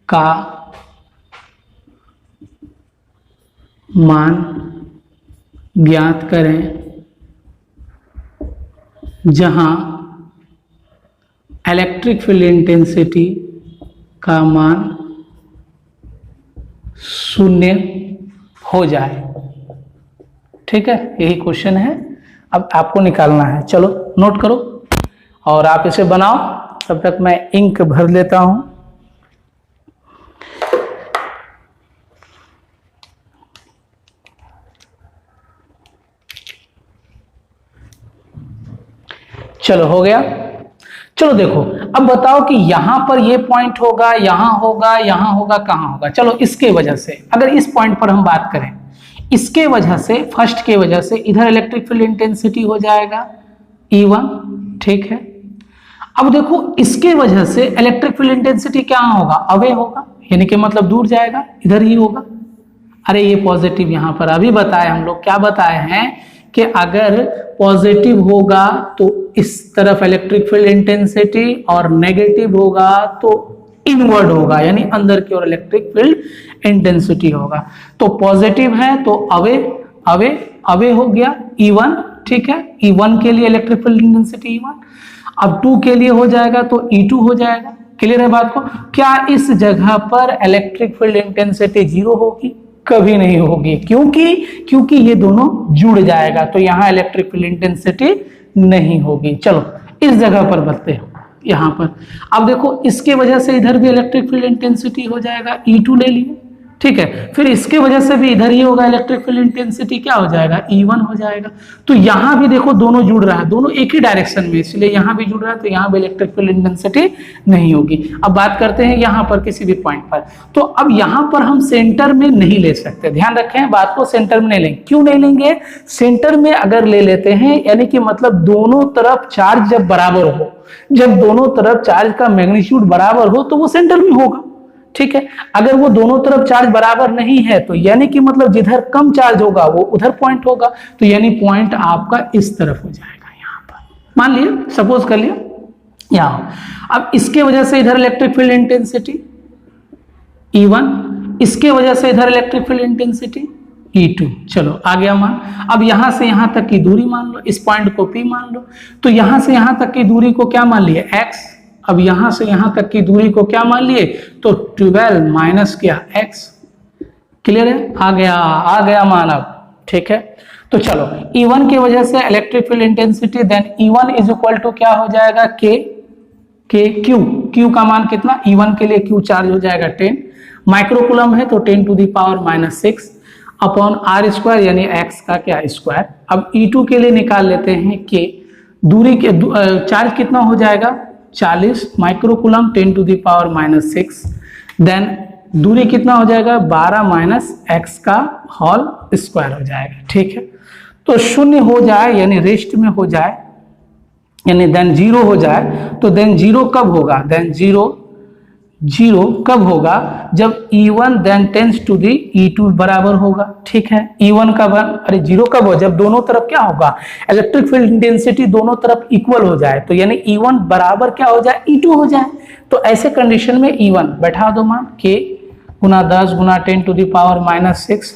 का मान ज्ञात करें जहां इलेक्ट्रिक फील्ड इंटेंसिटी का मान 0 हो जाए। ठीक है, यही क्वेश्चन है, अब आपको निकालना है। चलो नोट करो और आप इसे बनाओ, तब तक मैं इंक भर लेता हूं। चलो हो गया। चलो देखो अब बताओ कि यहां पर ये पॉइंट होगा, यहां होगा, यहां होगा, कहां होगा। चलो इसके वजह से, अगर इस पॉइंट पर हम बात करें, इसके वजह से, फर्स्ट के वजह से इधर इलेक्ट्रिक फील्ड इंटेंसिटी हो जाएगा E1। ठीक है, अब देखो इसके वजह से इलेक्ट्रिक फील्ड इंटेंसिटी क्या होगा, अवे होगा, यानी कि मतलब दूर जाएगा, इधर ही होगा। अरे ये पॉजिटिव यहां पर अभी बताए हम लोग, क्या बताए हैं कि अगर पॉजिटिव होगा तो इस तरफ इलेक्ट्रिक फील्ड इंटेंसिटी और नेगेटिव होगा तो इनवर्ड होगा, यानी अंदर की ओर इलेक्ट्रिक फील्ड इंटेंसिटी होगा। तो पॉजिटिव है तो अवे हो गया E1। ठीक है, E1 के लिए इलेक्ट्रिक फील्ड इंटेंसिटी E1। अब 2 के लिए हो जाएगा तो E2 हो जाएगा। क्लियर है बात को? क्या इस जगह पर इलेक्ट्रिक फील्ड इंटेंसिटी 0 होगी? कभी नहीं होगी। क्योंकि ये दोनों जुड़ जाएगा, तो यहां इलेक्ट्रिक फील्ड इंटेंसिटी नहीं होगी। चलो इस जगह पर बढ़ते हैं, यहां पर अब देखो इसके वजह से इधर भी इलेक्ट्रिक फील्ड इंटेंसिटी हो जाएगा, E2 ले लिए। ठीक है, फिर इसके वजह से भी इधर ही होगा, इलेक्ट्रिक फील्ड इंटेंसिटी क्या हो जाएगा, E1 हो जाएगा। तो यहां भी देखो दोनों जुड़ रहा है, दोनों एक ही डायरेक्शन में, इसलिए यहां भी जुड़ रहा है, तो यहां भी इलेक्ट्रिक फील्ड इंटेंसिटी नहीं होगी। अब बात करते हैं यहां पर किसी भी पॉइंट पर। तो अब यहां पर हम सेंटर में नहीं ले सकते, ध्यान रखें बात को, सेंटर में नहीं लेंगे। क्यों नहीं लेंगे? सेंटर में अगर ले लेते हैं यानी कि मतलब दोनों तरफ चार्ज जब बराबर हो, जब दोनों तरफ चार्ज का मैग्नीट्यूड बराबर हो तो वो सेंटर में होगा। ठीक है, अगर वो दोनों तरफ चार्ज बराबर नहीं है तो यानी कि मतलब जिधर कम चार्ज होगा वो उधर पॉइंट होगा, तो यानी पॉइंट आपका इस तरफ हो जाएगा। यहां पर मान लिया, सपोज कर लिया यहां। अब इसके वजह से इधर इलेक्ट्रिक फील्ड इंटेंसिटी E1, इसके वजह से इधर इलेक्ट्रिक फील्ड इंटेंसिटी E2। चलो आ गया मान। अब यहां से यहां तक की दूरी मान लो, इस पॉइंट को P मान लो। तो यहां से यहां तक की दूरी को क्या मान लिए, x। अब यहां से यहां तक की दूरी को क्या मान लिए, तो 12 माइनस क्या x। क्लियर है, आ गया मान अब, ठीक है। तो चलो E1 की वजह से electric field intensity, then E1 is equal to क्या हो जाएगा, Q का मान कितना, E1 के लिए Q चार्ज हो जाएगा 10 माइक्रोकूलम है, तो 10 to the power -6 upon R square, यानी x का क्या स्क्वायर। अब E2 के लिए निकाल लेते हैं K, दूरी के चार्ज कितना हो जाएगा 40 microcoulomb 10 to the power -6, then दूरी कितना हो जाएगा 12 माइनस x का होल स्क्वायर हो जाएगा, ठीक है। तो शून्य हो जाए यानी रेस्ट में हो जाए, यानी देन जीरो हो जाए, तो देन जीरो कब होगा, देन जीरो कब होगा, जब E1 then tense to the E2 बराबर होगा, ठीक है। E1 का वन, अरे जीरो कब हो, जब दोनों तरफ क्या होगा, इलेक्ट्रिक फील्ड इंटेंसिटी दोनों तरफ इक्वल हो जाए, तो यानी E1 बराबर क्या हो जाए, E2 हो जाए। तो ऐसे कंडीशन में E1 बैठा दो मान K गुना 10 गुना 10 टू द पावर -6,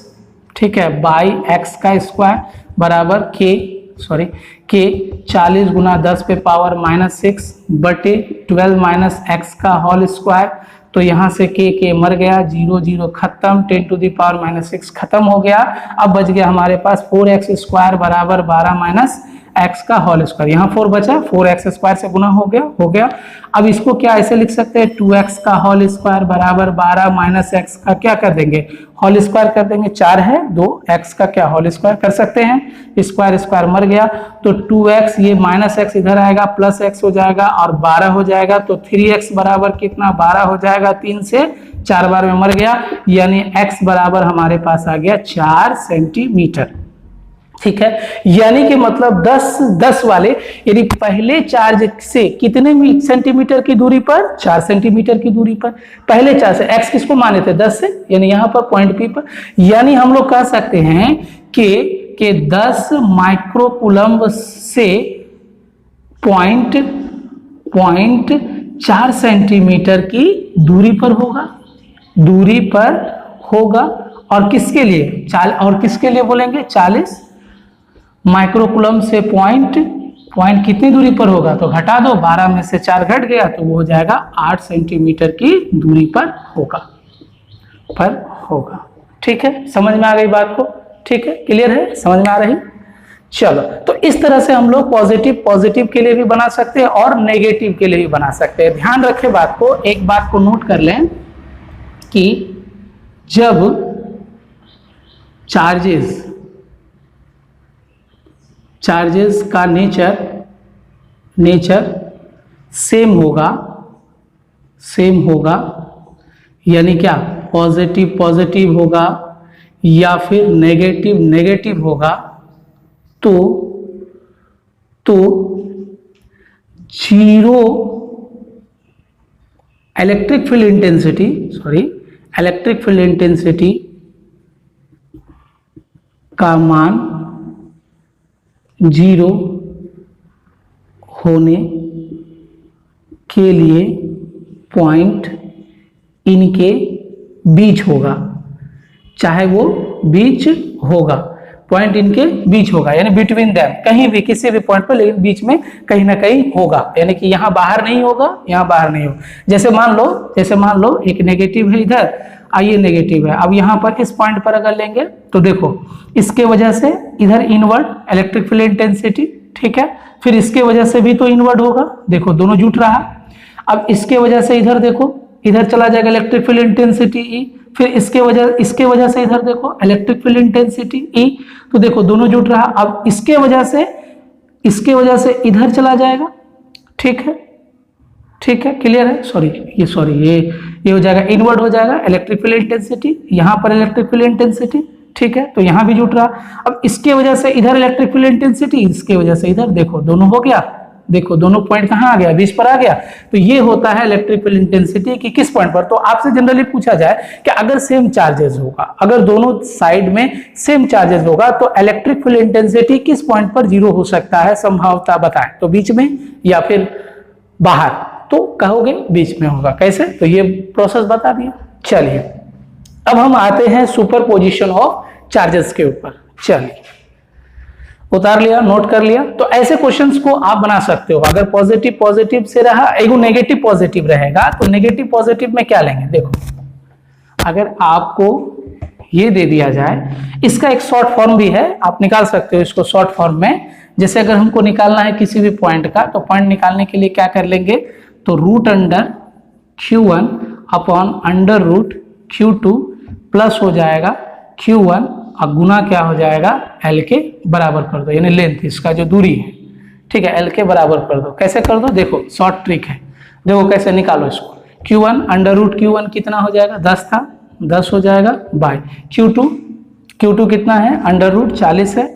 ठीक है, बाई x का स्क्वायर बराबर K 40 गुना 10 पे पावर -6 बटे 12 माइनस x का होल स्क्वायर। तो यहाँ से K मर गया, 0 0 खत्म, 10 टू द पावर -6 खत्म हो गया। अब बच गया हमारे पास 4x स्क्वायर बराबर 12 माइनस x का होल स्क्वायर, यहाँ 4 बचा, 4x स्क्वायर से गुना हो गया। अब इसको क्या ऐसे लिख सकते हैं, 2x का होल स्क्वायर बराबर 12 माइनस x का क्या कर देंगे, होल स्क्वायर कर देंगे, 4 है 2 x का क्या होल स्क्वायर कर सकते हैं, स्क्वायर मर गया, तो 2x ये माइनस x इधर आएगा, प्लस x हो जाएगा और 12 हो जाएगा, तो 3x बराबर कितना 12 हो जाएगा, 3 से 4 बार में मर गया, यानी x बराबर हमारे पास आ गया 4 सेंटीमीटर, ठीक है। यानी कि मतलब 10 वाले, यानी पहले चार्ज से कितने सेंटीमीटर की दूरी पर, 4 सेंटीमीटर की दूरी पर, पहले चार्ज से, x किसको माने थे 10 से, यानी यहां पर पॉइंट P पर, यानी हम लोग कह सकते हैं कि 10 माइक्रोकूलम से पॉइंट 4 सेंटीमीटर की दूरी पर होगा, और किसके लिए, और किसके लिए बोलेंगे 40 माइक्रोकूलम से पॉइंट कितनी दूरी पर होगा, तो घटा दो, 12 में से 4 घट गया, तो वो हो जाएगा 8 सेंटीमीटर की दूरी पर होगा, ठीक है। समझ में आ गई बात को, ठीक है, क्लियर है, समझ में आ रही। चलो, तो इस तरह से हम लोग पॉजिटिव के लिए भी बना सकते हैं और नेगेटिव के लिए भी बना सकते हैं। ध्यान रखें बात को, एक बात को नोट कर लें कि जब चार्जेस का नेचर सेम होगा, यानी क्या, पॉजिटिव होगा या फिर नेगेटिव होगा, तो जीरो इलेक्ट्रिक फील्ड इंटेंसिटी का मान 0 होने के लिए पॉइंट इनके बीच होगा, चाहे वो बीच होगा, पॉइंट इनके बीच होगा, यानी बिटवीन देम, कहीं भी किसी भी पॉइंट पर, लेकिन बीच में कहीं ना कहीं होगा, यानी कि यहाँ बाहर नहीं होगा, यहाँ बाहर नहीं होगा। जैसे मान लो एक नेगेटिव है इधर, आइए नेगेटिव है, अब यहाँ पर इस पॉइंट पर अगर लेंगे तो देखो इसके वजह से इधर इनवर्ड इलेक्ट्रिक फील्ड इंटेंसिटी, ठीक है, फिर इसके वजह से भी तो इनवर्ड होगा, देखो दोनों जुट रहा। अब इसके वजह से इधर देखो, इधर चला जाएगा इलेक्ट्रिक फील्ड इंटेंसिटी ई, फिर इसके वजह से इधर देखो इलेक्ट्रिक फील्ड इंटेंसिटी ई, तो देखो दोनों जुट रहा। अब इसके वजह से इधर चला जाएगा, ठीक है, क्लियर है, ये हो जाएगा, इनवर्ड हो जाएगा इलेक्ट्रिक फील्ड इंटेंसिटी, यहाँ पर इलेक्ट्रिक फील्ड इंटेंसिटी, ठीक है, तो यहाँ भी जुट रहा। अब इसके वजह से इधर इलेक्ट्रिक फील्ड इंटेंसिटी, इसके वजह से इधर, देखो दोनों हो गया, देखो दोनों पॉइंट कहाँ आ गया, बीच पर आ गया। तो ये होता है इलेक्ट्रिक फील्ड इंटेंसिटी की किस पॉइंट पर। तो आपसे जनरली पूछा जाए कि अगर सेम चार्जेस होगा, अगर दोनों साइड में सेम चार्जेस होगा, तो इलेक्ट्रिक फील्ड इंटेंसिटी किस पॉइंट पर 0 हो सकता है, संभावना बताएं। तो बीच में या फिर बाहर, तो कहोगे बीच में होगा। कैसे, तो ये प्रोसेस बता दिया। चलिए अब हम आते हैं सुपरपोजिशन ऑफ चार्जेस के ऊपर। चलिए, उतार लिया, नोट कर लिया। तो ऐसे क्वेश्चंस को आप बना सकते हो। अगर पॉजिटिव पॉजिटिव से रहा, एगो नेगेटिव पॉजिटिव रहेगा, तो नेगेटिव पॉजिटिव में क्या लेंगे? देखो, अगर आपको ये दे दिया जाए, इसका एक शॉर्ट फॉर्म भी है, आप निकाल सकते हो इसको शॉर्ट फॉर्म में। जैसे अगर हमको निकालना है किसी भी पॉइंट का, तो पॉइंट निकालने के लिए क्या कर लेंगे? तो root under Q1 upon under root Q2 plus हो जाएगा Q1 और गुना क्या हो जाएगा? L के बराबर कर दो, यानी लेंथ, इसका जो दूरी है, ठीक है, L के बराबर कर दो। कैसे कर दो? देखो, शॉर्ट ट्रिक है, देखो कैसे निकालो इसको। Q1 अंडर रूट Q1 कितना हो जाएगा? 10 था, 10 हो जाएगा बाय Q2 कितना है? अंडर रूट 40 है,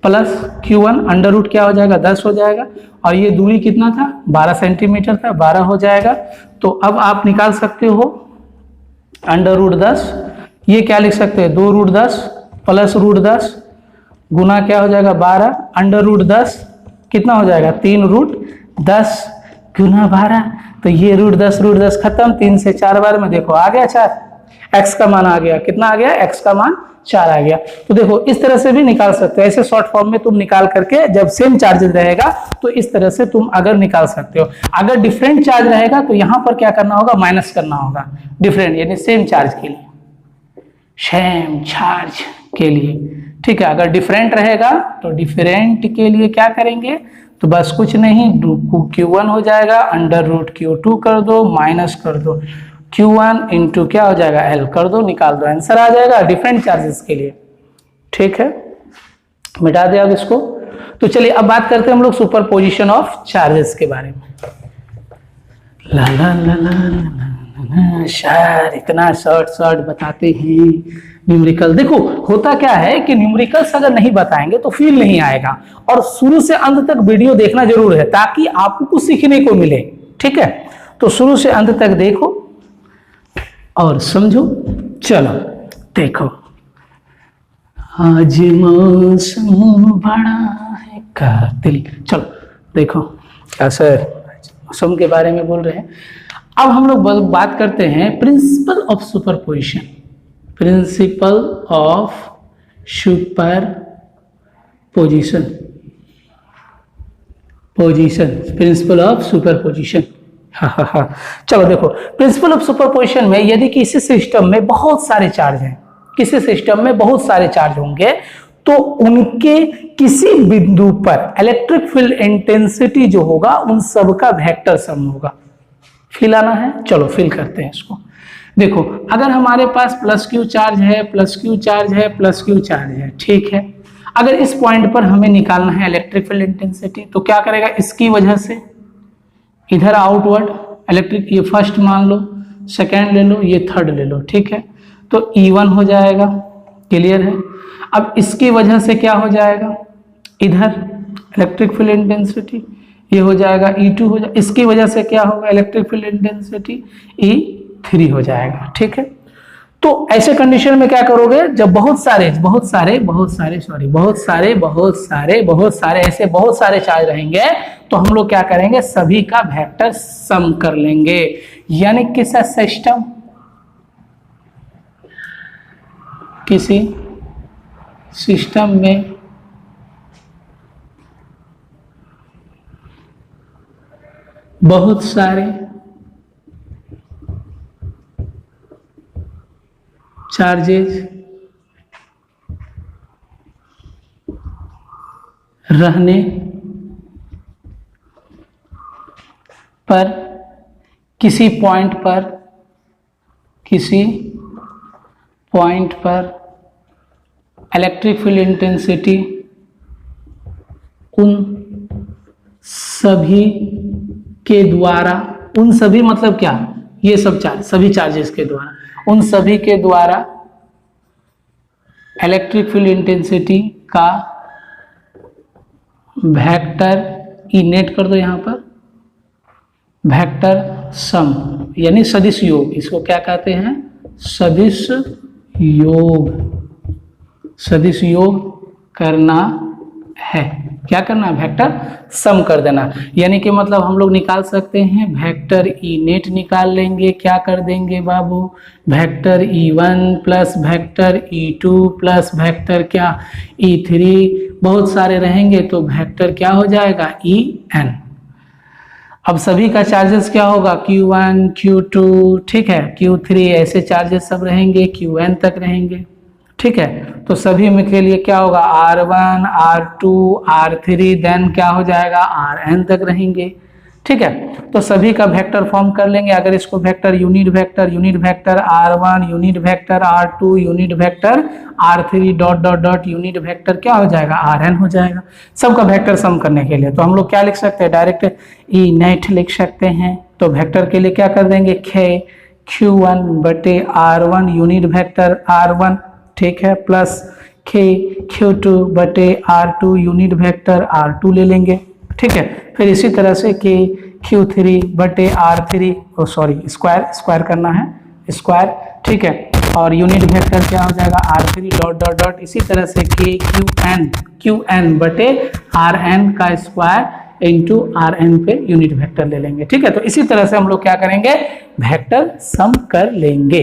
प्लस Q1 अंडर रूट क्या हो जाएगा? 10 हो जाएगा, और ये दूरी कितना था? 12 सेंटीमीटर था, 12 हो जाएगा। तो अब आप निकाल सकते हो अंडर रूट 10, ये क्या लिख सकते हैं? 2 रूट 10 प्लस रूट 10 गुना क्या हो जाएगा? 12 अंडर रूट 10 कितना हो जाएगा? 3 रूट 10 गुना 12, तो ये रूट 10 खत्म। 3 से 4 बार में देखो आ गया 4, x का मान आ गया, कितना आ गया? x का मान 4 आ गया। तो देखो, इस तरह से भी निकाल सकते हो। ऐसे शॉर्ट फॉर्म में तुम निकाल करके, जब सेम चार्जेस रहेगा तो इस तरह से तुम अगर निकाल सकते हो। अगर डिफरेंट चार्ज रहेगा तो यहां पर क्या करना होगा? माइनस करना होगा। डिफरेंट यानी सेम चार्ज के लिए, सेम चार्ज के लिए, ठीक है। अगर डिफरेंट रहेगा तो डिफरेंट के लिए क्या करेंगे? तो बस कुछ नहीं, Q1 हो जाएगा, अंडर रूट Q2 कर दो, माइनस कर दो Q1 इंटू क्या हो जाएगा? L कर दो, निकाल दो, आंसर आ जाएगा डिफरेंट चार्जेस के लिए, ठीक है। मिटा दे अब इसको। तो चलिए अब बात करते हैं हम लोग सुपरपोजिशन ऑफ चार्जेस के बारे में। ला ला ला ला ला, शायद इतना शॉर्ट बताते हैं न्यूमेरिकल। देखो, होता क्या है कि न्यूमेरिकल्स अगर नहीं बताएंगे तो फील नहीं आएगा, और शुरू से अंत तक वीडियो देखना जरूर है ताकि आपको कुछ सीखने को मिले, ठीक है। तो शुरू से अंत तक देखो और समझो। चलो देखो, आज मौसम बड़ा है कातिल। चलो देखो, कैसे मौसम के बारे में बोल रहे हैं। अब हम लोग बात करते हैं principle of superposition. Principle of superposition, principle of superposition. चलो देखो, प्रिंसिपल ऑफ सुपरपोजिशन में यदि किसी सिस्टम में बहुत सारे चार्ज हैं, किसी सिस्टम में बहुत सारे चार्ज होंगे, तो उनके किसी बिंदु पर इलेक्ट्रिक फील्ड इंटेंसिटी जो होगा उन सब का वेक्टर सम होगा। फिल आना है, चलो फिल करते हैं इसको। देखो, अगर हमारे पास प्लस क्यू चार्ज है, प्लस क्यू चार्ज है, प्लस क्यू चार्ज है, ठीक है। अगर इस पॉइंट पर हमें निकालना है इलेक्ट्रिक फील्ड इंटेंसिटी, तो क्या करेगा? इसकी वजह से इधर आउटवर्ड इलेक्ट्रिक, ये फर्स्ट मान लो, सेकेंड ले लो, ये थर्ड ले लो, ठीक है। तो E1 हो जाएगा, क्लियर है। अब इसकी वजह से क्या हो जाएगा? इधर इलेक्ट्रिक फील्ड इंटेंसिटी, ये हो जाएगा E2 हो जाएगा। इसकी वजह से क्या होगा? इलेक्ट्रिक फील्ड इंटेंसिटी E3 हो जाएगा, ठीक है। तो ऐसे कंडीशन में क्या करोगे? जब बहुत सारे ऐसे बहुत सारे चार्ज रहेंगे, तो हम लोग क्या करेंगे? सभी का वेक्टर सम कर लेंगे। यानी किसी सिस्टम में बहुत सारे चार्जेस रहने पर किसी पॉइंट पर इलेक्ट्रिक फील्ड इंटेंसिटी उन सभी के द्वारा, उन सभी मतलब क्या? ये सब चार्ज, सभी चार्जेस के द्वारा, उन सभी के द्वारा इलेक्ट्रिक फील्ड इंटेंसिटी का वेक्टर, ई नेट कर दो यहाँ पर, वेक्टर सम यानी सदिश योग, इसको क्या कहते हैं? सदिश योग करना है। क्या करना है, वेक्टर सम कर देना। यानी कि मतलब हम लोग निकाल सकते हैं वेक्टर ई नेट निकाल लेंगे, क्या कर देंगे बाबू, vector E1 plus vector E2 plus vector क्या E3, बहुत सारे रहेंगे तो वेक्टर क्या हो जाएगा En। अब सभी का चार्जेस क्या होगा, Q1 Q2, ठीक है, Q3, ऐसे चार्जेस सब रहेंगे, Qn तक रहेंगे, ठीक है। तो सभी में के लिए क्या होगा, R1 R2 R3, देन क्या हो जाएगा Rn तक रहेंगे, ठीक है। तो सभी का वेक्टर फॉर्म कर लेंगे। अगर इसको vector unit vector R1 unit vector R2 unit vector R3 dot dot dot unit vector क्या हो जाएगा, Rn हो जाएगा। सबका वेक्टर सम करने के लिए तो हम लोग क्या लिख सकते हैं, डायरेक्ट ई नेट लिख सकते हैं। तो वेक्टर के लिए क्या कर देंगे, Q1 बटे R1 यूनिट वेक्टर R1, ठीक है, प्लस Q2 बटे R2 यूनिट वेक्टर R2 ले लेंगे, ठीक है। फिर इसी तरह से Q3 बटे R3, सॉरी स्क्वायर करना है, स्क्वायर, ठीक है, और यूनिट वेक्टर क्या हो जाएगा R3 डॉट डॉट डॉट, इसी तरह से Qn बटे Rn का स्क्वायर इंटू Rn पे यूनिट वेक्टर ले लेंगे, ठीक है। तो इसी तरह से हम लोग क्या करेंगे, वेक्टर सम कर लेंगे।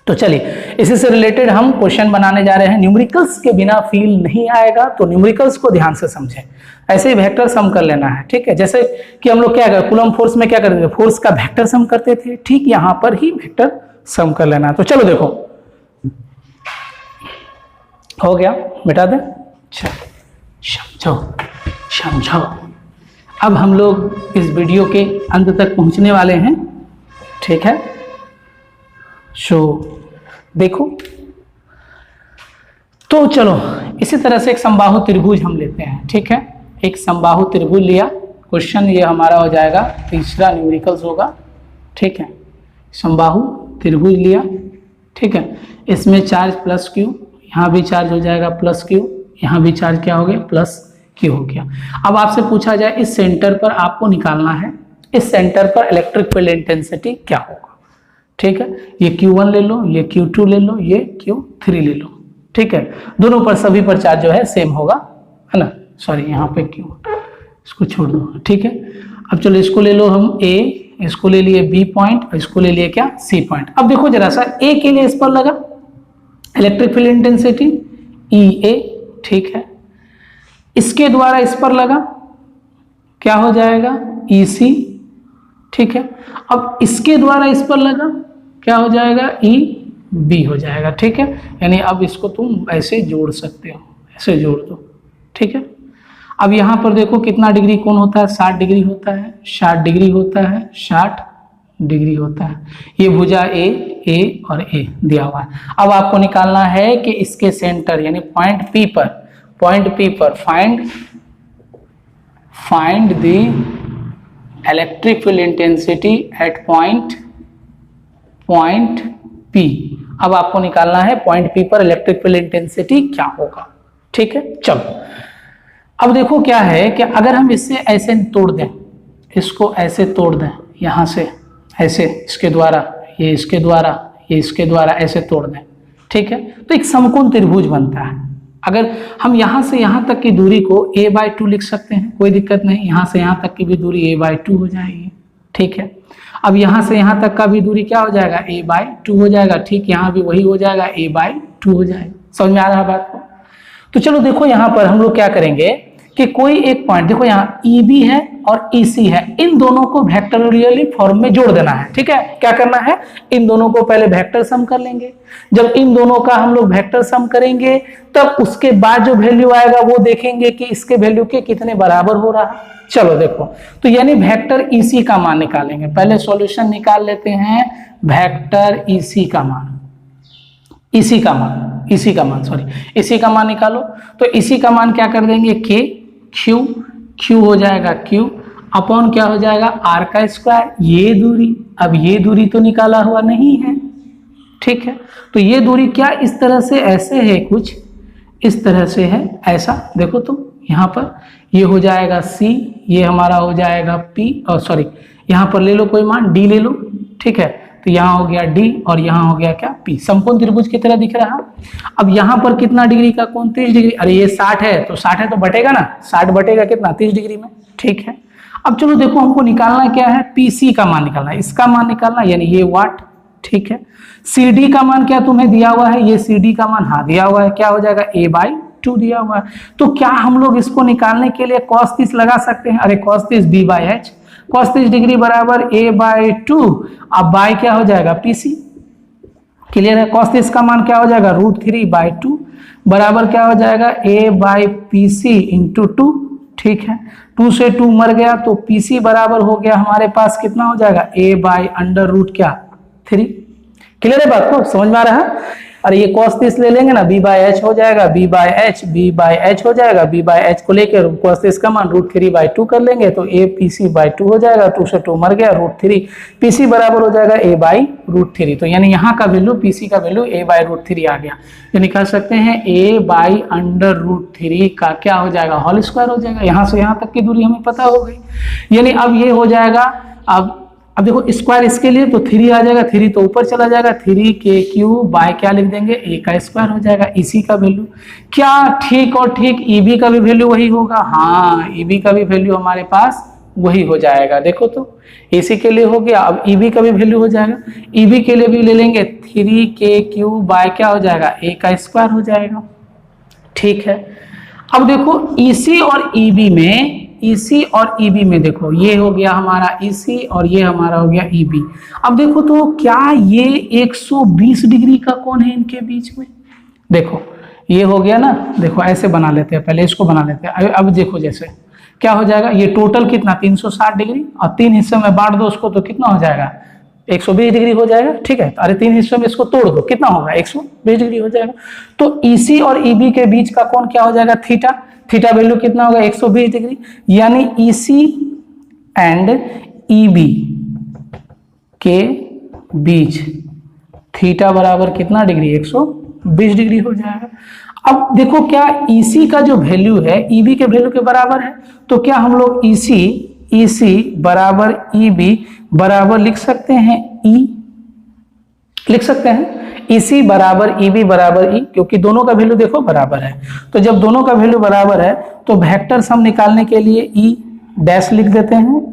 तो चलिए इसी से रिलेटेड हम क्वेश्चन बनाने जा रहे हैं। न्यूमेरिकल्स के बिना फील नहीं आएगा, तो न्यूमेरिकल्स को ध्यान से समझें। ऐसे ही वेक्टर सम कर लेना है, ठीक है। जैसे कि हम लोग क्या करते, कूलम फोर्स में क्या करते थे, फोर्स का वेक्टर सम करते थे, ठीक यहां पर ही वेक्टर सम कर लेना है। तो चलो देखो, हो गया, मिटा दे, समझो। अब हम लोग इस वीडियो के अंत तक पहुंचने वाले हैं, ठीक है। देखो, तो चलो इसी तरह से एक समबाहु त्रिभुज हम लेते हैं, ठीक है। एक समबाहु त्रिभुज लिया, क्वेश्चन ये हमारा हो जाएगा, तीसरा न्यूमेरिकल्स होगा, ठीक है। समबाहु त्रिभुज लिया, ठीक है, इसमें चार्ज प्लस Q, यहाँ भी चार्ज हो जाएगा प्लस Q, यहाँ भी चार्ज क्या हो गया, प्लस Q हो गया। अब आपसे पूछा जाए इस सेंटर पर आपको निकालना है, इस सेंटर पर इलेक्ट्रिक फील्ड इंटेंसिटी क्या होगा, ठीक है। ये Q1 ले लो, ये Q2 ले लो, ये Q3 ले लो, ठीक है। दोनों पर सभी पर चार्ज जो है सेम होगा, है ना, सॉरी यहाँ पे Q, इसको छोड़ दो, ठीक है। अब चलो इसको ले लो हम A, इसको ले लिए B पॉइंट, और इसको ले लिए क्या, C पॉइंट। अब देखो जरा सा, A के लिए इस पर लगा इलेक्ट्रिक फील्ड इंटेंसिटी EA, ठीक है। इसके द्वारा इस पर लगा क्या हो जाएगा, EC, ठीक है। अब इसके द्वारा इस पर लगा क्या हो जाएगा, EB हो जाएगा, ठीक है। यानी अब इसको तुम ऐसे जोड़ सकते हो, ऐसे जोड़ दो, ठीक है। अब यहाँ पर देखो कितना डिग्री कोण होता है, 60 डिग्री होता है, 60 डिग्री होता है, 60 डिग्री होता है। ये भुजा A और A दिया हुआ है। अब आपको निकालना है कि इसके सेंटर यानी पॉइंट P पर find the electric field intensity at point P। अब आपको निकालना है पॉइंट P पर इलेक्ट्रिक फील्ड इंटेंसिटी क्या होगा, ठीक है। चलो अब देखो क्या है कि अगर हम इससे ऐसे तोड़ दें, इसको ऐसे तोड़ दें, यहां से ऐसे, इसके द्वारा, ये इसके द्वारा, ये इसके द्वारा ऐसे तोड़ दें, ठीक है, तो एक समकोण त्रिभुज बनता है। अगर हम यहां से यहां तक की दूरी को a/2 लिख सकते हैं, कोई दिक्कत नहीं, यहां से यहां तक की भी दूरी a/2 हो जाएगी, ठीक है। अब यहां से यहां तक का भी दूरी क्या हो जाएगा, a/2 हो जाएगा, ठीक, यहां भी वही हो जाएगा, a/2 हो जाएगा। समझ में आ रहा है बात को। तो चलो देखो यहां पर हम लोग क्या करेंगे कि कोई एक पॉइंट, देखो यहाँ EB है और EC है, इन दोनों को वेक्टोरियली फॉर्म में जोड़ देना है, ठीक है। क्या करना है, इन दोनों को पहले वेक्टर सम कर लेंगे। जब इन दोनों का हम लोग वेक्टर सम करेंगे तब उसके बाद जो वैल्यू आएगा वो देखेंगे कि इसके वैल्यू के कितने बराबर हो रहा है। चलो देखो, तो यानी वेक्टर EC का मान निकालेंगे। पहले सॉल्यूशन निकाल लेते हैं, वेक्टर EC का मान, EC का मान निकालो। तो EC का मान क्या कर देंगे, Q हो जाएगा Q अपॉन क्या हो जाएगा, R का स्क्वायर, ये दूरी। अब ये दूरी तो निकाला हुआ नहीं है, ठीक है। तो ये दूरी क्या इस तरह से ऐसे है, कुछ इस तरह से है, ऐसा देखो तुम यहाँ पर, ये हो जाएगा C, ये हमारा हो जाएगा P, और सॉरी यहाँ पर ले लो कोई मान D ले लो, ठीक है। तो यहाँ हो गया डी और यहाँ हो गया क्या पी, समकोण त्रिभुज की तरह दिख रहा। अब यहाँ पर कितना डिग्री का कोण, 30 डिग्री। अरे ये 60 है तो 60 है तो बटेगा ना, 60 बटेगा कितना, 30 डिग्री में। ठीक है, अब चलो देखो हमको निकालना क्या है, पीसी का मान निकालना है, इसका मान निकालना, यानी ये वाट। ठीक है, सीडी का मान क्या तुम्हें दिया हुआ है, ये सीडी का मान हाँ दिया हुआ है, क्या हो जाएगा a/2 दिया हुआ है। तो क्या हम लोग इसको निकालने के लिए cos 30 लगा सकते हैं, अरे cos 30 b/h, cos 30 डिग्री बराबर a/2, अब बाय क्या हो जाएगा पीसी। क्लियर है, cos 30 का मान क्या हो जाएगा √3/2 बराबर क्या हो जाएगा a/pc × 2। ठीक है, 2 से 2 मर गया तो pc बराबर हो गया हमारे पास कितना हो जाएगा a/√3। क्लियर है, बात को समझ में आ रहा है। अरे ये cos 30 ले लेंगे ना, b/h हो जाएगा, b/h हो जाएगा, b/h को लेकर cos 30 का मान √3/2 कर लेंगे तो a/pc/2 हो जाएगा, 2 से 2 मर गया, √3, pc बराबर हो जाएगा a/√3। तो यानी यहाँ का वैल्यू, pc का वैल्यू a/√3 आ गया, यानी कह सकते हैं a/√3 का क्या हो जाएगा होल स्क्वायर हो जाएगा। यहाँ से यहाँ तक की दूरी हमें पता हो गई, यानी अब ये हो जाएगा। अब देखो स्क्वायर इसके लिए तो 3 आ जाएगा, 3 तो ऊपर चला जाएगा, 3k³ बाय क्या लिख देंगे a का स्क्वायर हो जाएगा। इसी का वैल्यू क्या ठीक और ठीक ईबी का भी वैल्यू वही होगा, हाँ ईबी का भी वैल्यू हमारे पास वही हो जाएगा। देखो तो इसी के लिए हो गया, अब ईबी का भी वैल्यू हो जाएगा, ईबी के लिए भी ले लेंगे 3k³ बाय क्या हो जाएगा a का स्क्वायर हो जाएगा। ठीक है, अब देखो ईसी और ईबी में, ईसी और ईबी में देखो ये हो गया हमारा ईसी और ये हमारा हो गया ईबी। अब देखो तो क्या ये 120 डिग्री का कोण है इनके बीच में, देखो ये हो गया ना, देखो ऐसे बना लेते हैं, पहले इसको बना लेते हैं। अब देखो जैसे क्या हो जाएगा, ये टोटल कितना 360 डिग्री और 3 हिस्सों में बांट दो उसको तो कितना हो जाएगा 120 डिग्री हो जाएगा। ठीक है, अरे 3 हिस्सों में इसको तोड़ दो कितना होगा 120 डिग्री हो जाएगा। तो ईसी और ईबी के बीच का कोण क्या हो जाएगा थीटा, थीटा वैल्यू कितना होगा 120 डिग्री, यानी ईसी एंड ईबी के बीच थीटा बराबर कितना डिग्री 120 डिग्री हो जाएगा। अब देखो क्या ईसी का जो वैल्यू है ईबी के वैल्यू के बराबर है, तो क्या हम लोग ईसी बराबर ईबी बराबर लिख सकते हैं लिख सकते हैं ईसी बराबर ईबी बराबर ई, क्योंकि दोनों का वैल्यू देखो बराबर है। तो जब दोनों का वैल्यू बराबर है तो वेक्टर सम निकालने के लिए ई डैश लिख देते हैं,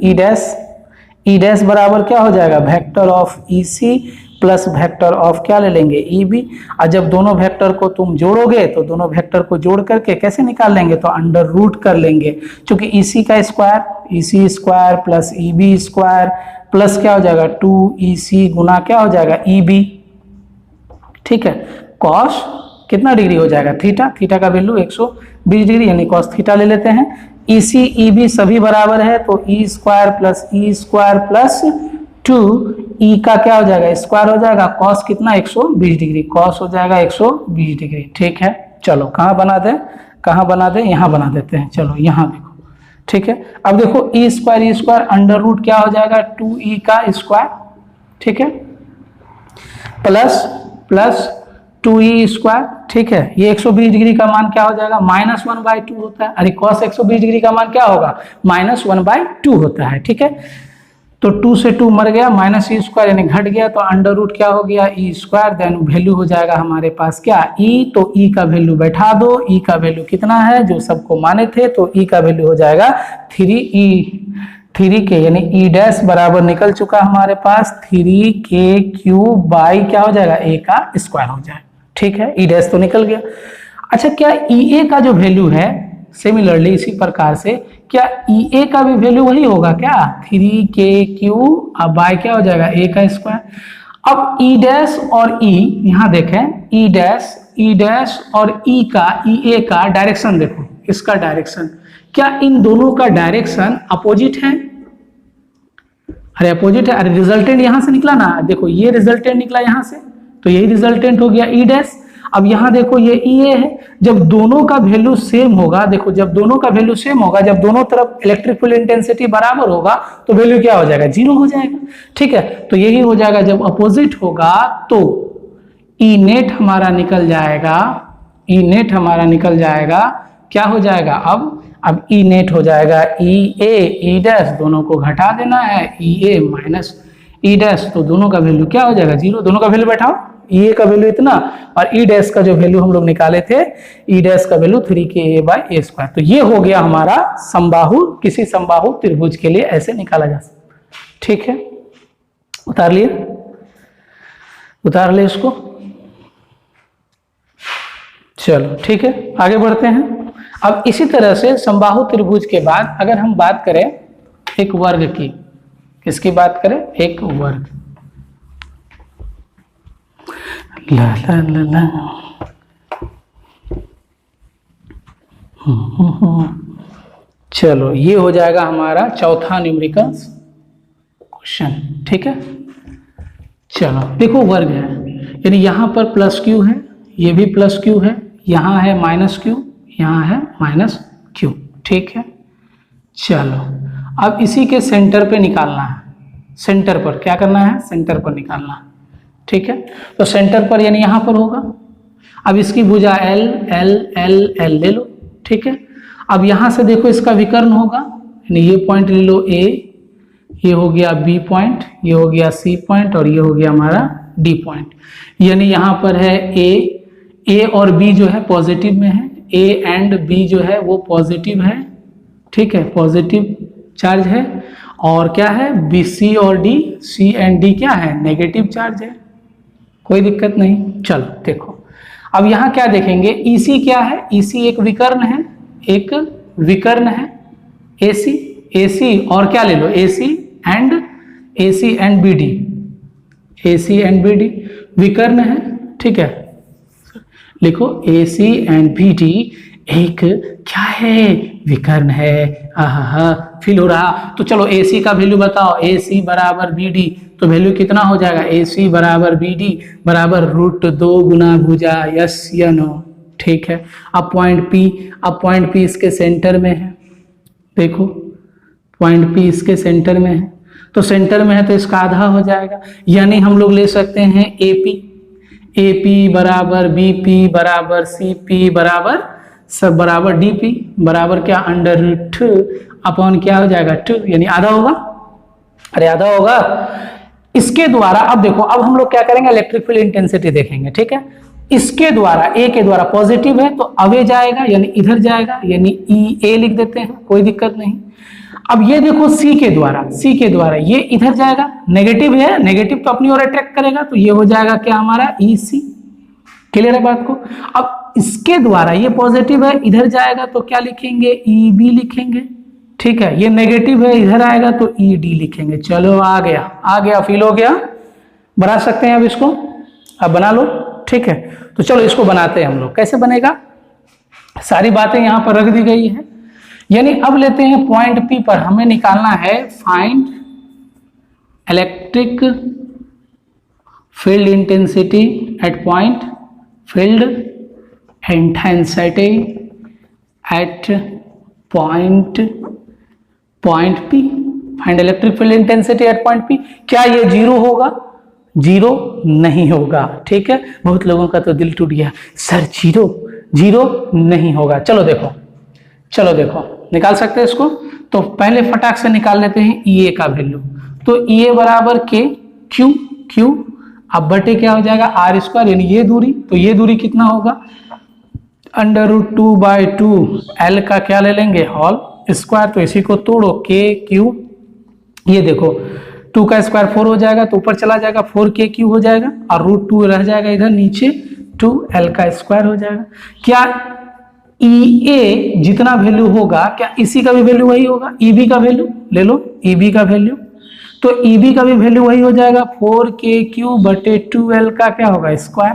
ई डैश बराबर क्या हो जाएगा vector of EC plus vector of क्या ले लेंगे ईबी। और जब दोनों वेक्टर को तुम जोड़ोगे तो दोनों वेक्टर को जोड़ करके कैसे निकाल लेंगे, तो अंडर रूट कर लेंगे, क्योंकि ईसी का square EC square plus EB square plus क्या हो जाएगा 2ec गुना क्या हो जाएगा ईबी। ठीक है, कॉस कितना डिग्री हो जाएगा थीटा, थीटा का वैल्यू 120 डिग्री यानी कॉस थीटा ले लेते हैं। ईसी ईबी सभी बराबर है तो ई स्क्वायर प्लस 2 का क्या हो जाएगा स्क्वायर हो जाएगा, कॉस कितना 120 डिग्री, कॉस हो जाएगा 120 डिग्री। ठीक है, चलो कहाँ बना दें, यहाँ बना देते हैं, चलो यहाँ देखो। ठीक है, अब देखो ई स्क्वायर अंडर रूट क्या हो जाएगा 2e का स्क्वायर। ठीक है, प्लस 2e स्क्वायर। ठीक है, ये 120 डिग्री का मान क्या हो जाएगा -1/2 होता है। अरे cos 120 डिग्री का मान क्या होगा -1/2 होता है। ठीक है, तो 2 से 2 मर गया, -e स्क्वायर यानी घट गया, तो अंडर रूट क्या हो गया e स्क्वायर, देन वैल्यू हो जाएगा हमारे पास क्या e, तो e का वैल्यू बैठा दो, e का वैल्यू कितना है जो सबको माने थे, तो e का वैल्यू हो जाएगा 3 के यानी ई डैश बराबर निकल चुका हमारे पास 3k³ बाई क्या हो जाएगा a का स्क्वायर हो जाएगा। ठीक है, ई डैश तो निकल गया। अच्छा, क्या EA का जो वैल्यू है सिमिलरली इसी प्रकार से क्या EA का भी वैल्यू वही होगा क्या 3k³ अब बाय क्या हो जाएगा a का स्क्वायर। अब ई डैश और e यहाँ देखें ई डैश और e का EA का डायरेक्शन देखो, इसका डायरेक्शन क्या इन दोनों का डायरेक्शन अपोजिट है, अरे अपोजिट है, अरे रिजल्टेंट यहां से निकला ना, देखो ये रिजल्टेंट निकला यहां से तो यही रिजल्टेंट हो गया ई डैश। अब यहाँ देखो ये EA है, जब दोनों का वैल्यू सेम होगा, देखो जब दोनों का वैल्यू सेम होगा, जब दोनों तरफ इलेक्ट्रिक फील्ड इंटेंसिटी बराबर होगा तो वैल्यू क्या हो जाएगा 0 हो जाएगा। ठीक है, तो यही हो जाएगा जब अपोजिट होगा तो ई नेट हमारा निकल जाएगा, क्या हो जाएगा अब ई नेट हो जाएगा EA ई डैश, दोनों को घटा देना है EA माइनस ई डैश, तो दोनों का वैल्यू क्या हो जाएगा 0, दोनों का वैल्यू बैठाओ, ई ए का वैल्यू इतना और ई डैश का जो वैल्यू हम लोग निकाले थे, ई डैश का वैल्यू 3ka/a²। तो ये हो गया हमारा समबाहु, किसी समबाहु त्रिभुज के लिए ऐसे निकाला जा सकता। ठीक है, उतार लिए, उतार ले इसको। चलो ठीक है, आगे बढ़ते हैं। अब इसी तरह से समबाहु त्रिभुज के बाद अगर हम बात करें एक वर्ग की, किसकी बात करें, एक वर्ग, ला ला ला ला, चलो ये हो जाएगा हमारा चौथा न्यूमेरिकल क्वेश्चन। ठीक है, चलो देखो वर्ग है, यानी यहाँ पर प्लस क्यू है, ये भी प्लस क्यू है, यहाँ है माइनस क्यू, यहाँ है माइनस क्यू। ठीक है, चलो अब इसी के सेंटर पे निकालना है, सेंटर पर क्या करना है, सेंटर पर निकालना है। ठीक है, तो सेंटर पर यानी यहाँ पर होगा। अब इसकी भुजा L L L L ले लो। ठीक है, अब यहाँ से देखो इसका विकर्ण होगा, यानी ये पॉइंट ले लो A, ये हो गया B पॉइंट, ये हो गया C पॉइंट और ये हो गया हमारा D पॉइंट। यानी यहाँ पर है A और B जो है पॉजिटिव में है, A एंड B जो है वो पॉजिटिव है। ठीक है, पॉजिटिव चार्ज है। और क्या है, B C और D, C एंड D क्या है, नेगेटिव चार्ज है, कोई दिक्कत नहीं। चलो देखो अब यहाँ क्या देखेंगे, EC क्या है, EC एक विकर्ण है, एक विकर्ण है AC और क्या ले लो AC and BD, AC and BD विकर्ण है। ठीक है, लिखो AC एंड BD एक क्या है, विकर्ण है। हाँ, फील हो रहा। तो चलो AC का वैल्यू बताओ, AC बराबर BD, तो वैल्यू कितना हो जाएगा, AC बराबर BD बराबर √2 गुना भुजा यस या नो। ठीक है, अब पॉइंट P इसके सेंटर में है, देखो पॉइंट P इसके सेंटर में है, तो सेंटर में है तो इसका आधा हो जाएगा, यानी हम लोग ले सकते हैं AP बराबर BP बराबर CP बराबर सब बराबर DP बराबर क्या, √2 अपॉन क्या हो जाएगा 2, यानी आधा होगा। अरे आधा होगा। इसके द्वारा अब देखो, अब हम लोग क्या करेंगे, इलेक्ट्रिक फील्ड इंटेंसिटी देखेंगे। ठीक है, इसके द्वारा A के द्वारा पॉजिटिव है तो अवे जाएगा, यानी इधर जाएगा, यानी EA लिख देते हैं, कोई दिक्कत नहीं। अब ये देखो C के द्वारा ये इधर जाएगा, नेगेटिव है, नेगेटिव तो अपनी ओर अट्रैक्ट करेगा, तो ये हो जाएगा क्या हमारा EC। क्लियर है बात को। अब इसके द्वारा ये पॉजिटिव है, इधर जाएगा तो क्या लिखेंगे, EB लिखेंगे। ठीक है, ये नेगेटिव है, इधर आएगा तो ED लिखेंगे। चलो आ गया, फील हो गया। बना सकते हैं अब इसको, अब बना लो। ठीक है, तो चलो इसको बनाते हैं हम लोग। कैसे बनेगा, सारी बातें यहां पर रख दी गई है। यानी अब लेते हैं पॉइंट P पर हमें निकालना है find electric field intensity at point, field intensity at point P, find electric field intensity at point P। क्या ये 0 होगा, 0 नहीं होगा। ठीक है, बहुत लोगों का तो दिल टूट गया, सर 0 नहीं होगा। चलो देखो निकाल सकते हैं इसको। तो पहले फटाक से निकाल लेते हैं EA का वैल्यू। तो EA बराबर K Q, अब बटे क्या हो जाएगा R², यानी ये दूरी, तो ये दूरी कितना होगा, √2/2 L का क्या ले लेंगे, होल स्क्वायर, तो इसी को तोड़ो KQ, ये देखो 2 का स्क्वायर 4 हो जाएगा, तो ऊपर चला जाएगा 4KQ हो जाएगा, और √2 रह जाएगा इधर नीचे, 2L का स्क्वायर हो जाएगा। क्या EA जितना वैल्यू होगा, क्या इसी का भी वैल्यू वही होगा, EB का वैल्यू ले लो, EB का वैल्यू, तो EB का भी वैल्यू वही हो जाएगा, 4KQ/2L का क्या होगा, स्क्वायर।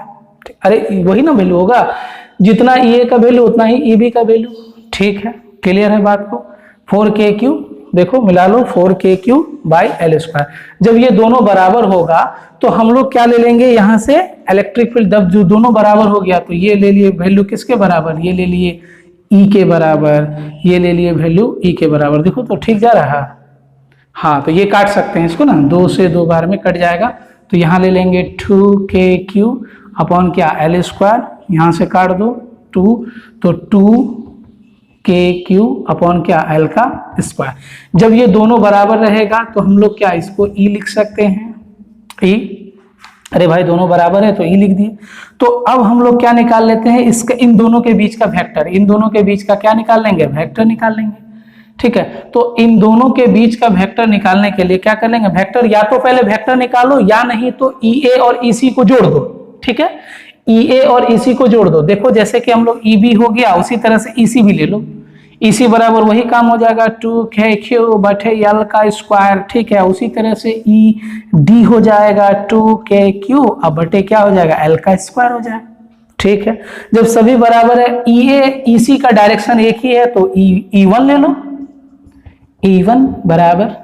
अरे वही ना वैल्यू होगा, जितना EA का वैल्यू उतना ही EB का वैल्यू। ठीक है, क्लियर है बात को। 4KQ देखो मिला लो, 4KQ/L²। जब ये दोनों बराबर होगा तो हम लोग क्या ले लेंगे, यहाँ से इलेक्ट्रिक फील्ड, जब जो दोनों बराबर हो गया तो ये ले लिए वैल्यू किसके बराबर, ये ले लिए E के बराबर, ये ले लिए वैल्यू E के बराबर। देखो तो ठीक जा रहा। हाँ, तो ये काट सकते हैं इसको ना, 2 से 2 बार में कट जाएगा, तो यहाँ ले लेंगे 2KQ अपॉन क्या L², यहाँ से काट दो 2, तो 2KQ अपॉन क्या L का स्क्वायर। जब ये दोनों बराबर रहेगा तो हम लोग क्या इसको E लिख सकते हैं, ई, अरे भाई दोनों बराबर है तो ई लिख दिए। तो अब हम लोग क्या निकाल लेते हैं, इसका इन दोनों के बीच का वेक्टर, इन दोनों के बीच का क्या निकाल लेंगे, वेक्टर निकाल लेंगे। ठीक है, तो इन दोनों के बीच का वेक्टर निकालने के लिए क्या कर लेंगे, वेक्टर या तो पहले वेक्टर निकालो या नहीं तो ई ए और ई सी को जोड़ दो। ठीक है, ई ए और ई सी को जोड़ दो। देखो जैसे कि हम लोग ई बी हो गया, उसी तरह से ई सी भी ले लो। ई सी बराबर वही काम हो जाएगा 2k³ बटे एल का स्क्वायर। ठीक है, उसी तरह से ई डी हो जाएगा 2k³ अब बटे क्या हो जाएगा, एल का स्क्वायर हो जाएगा। ठीक है, जब सभी बराबर है, ई ए ई सी का डायरेक्शन एक ही है तो ई वन ले लो। ई वन बराबर,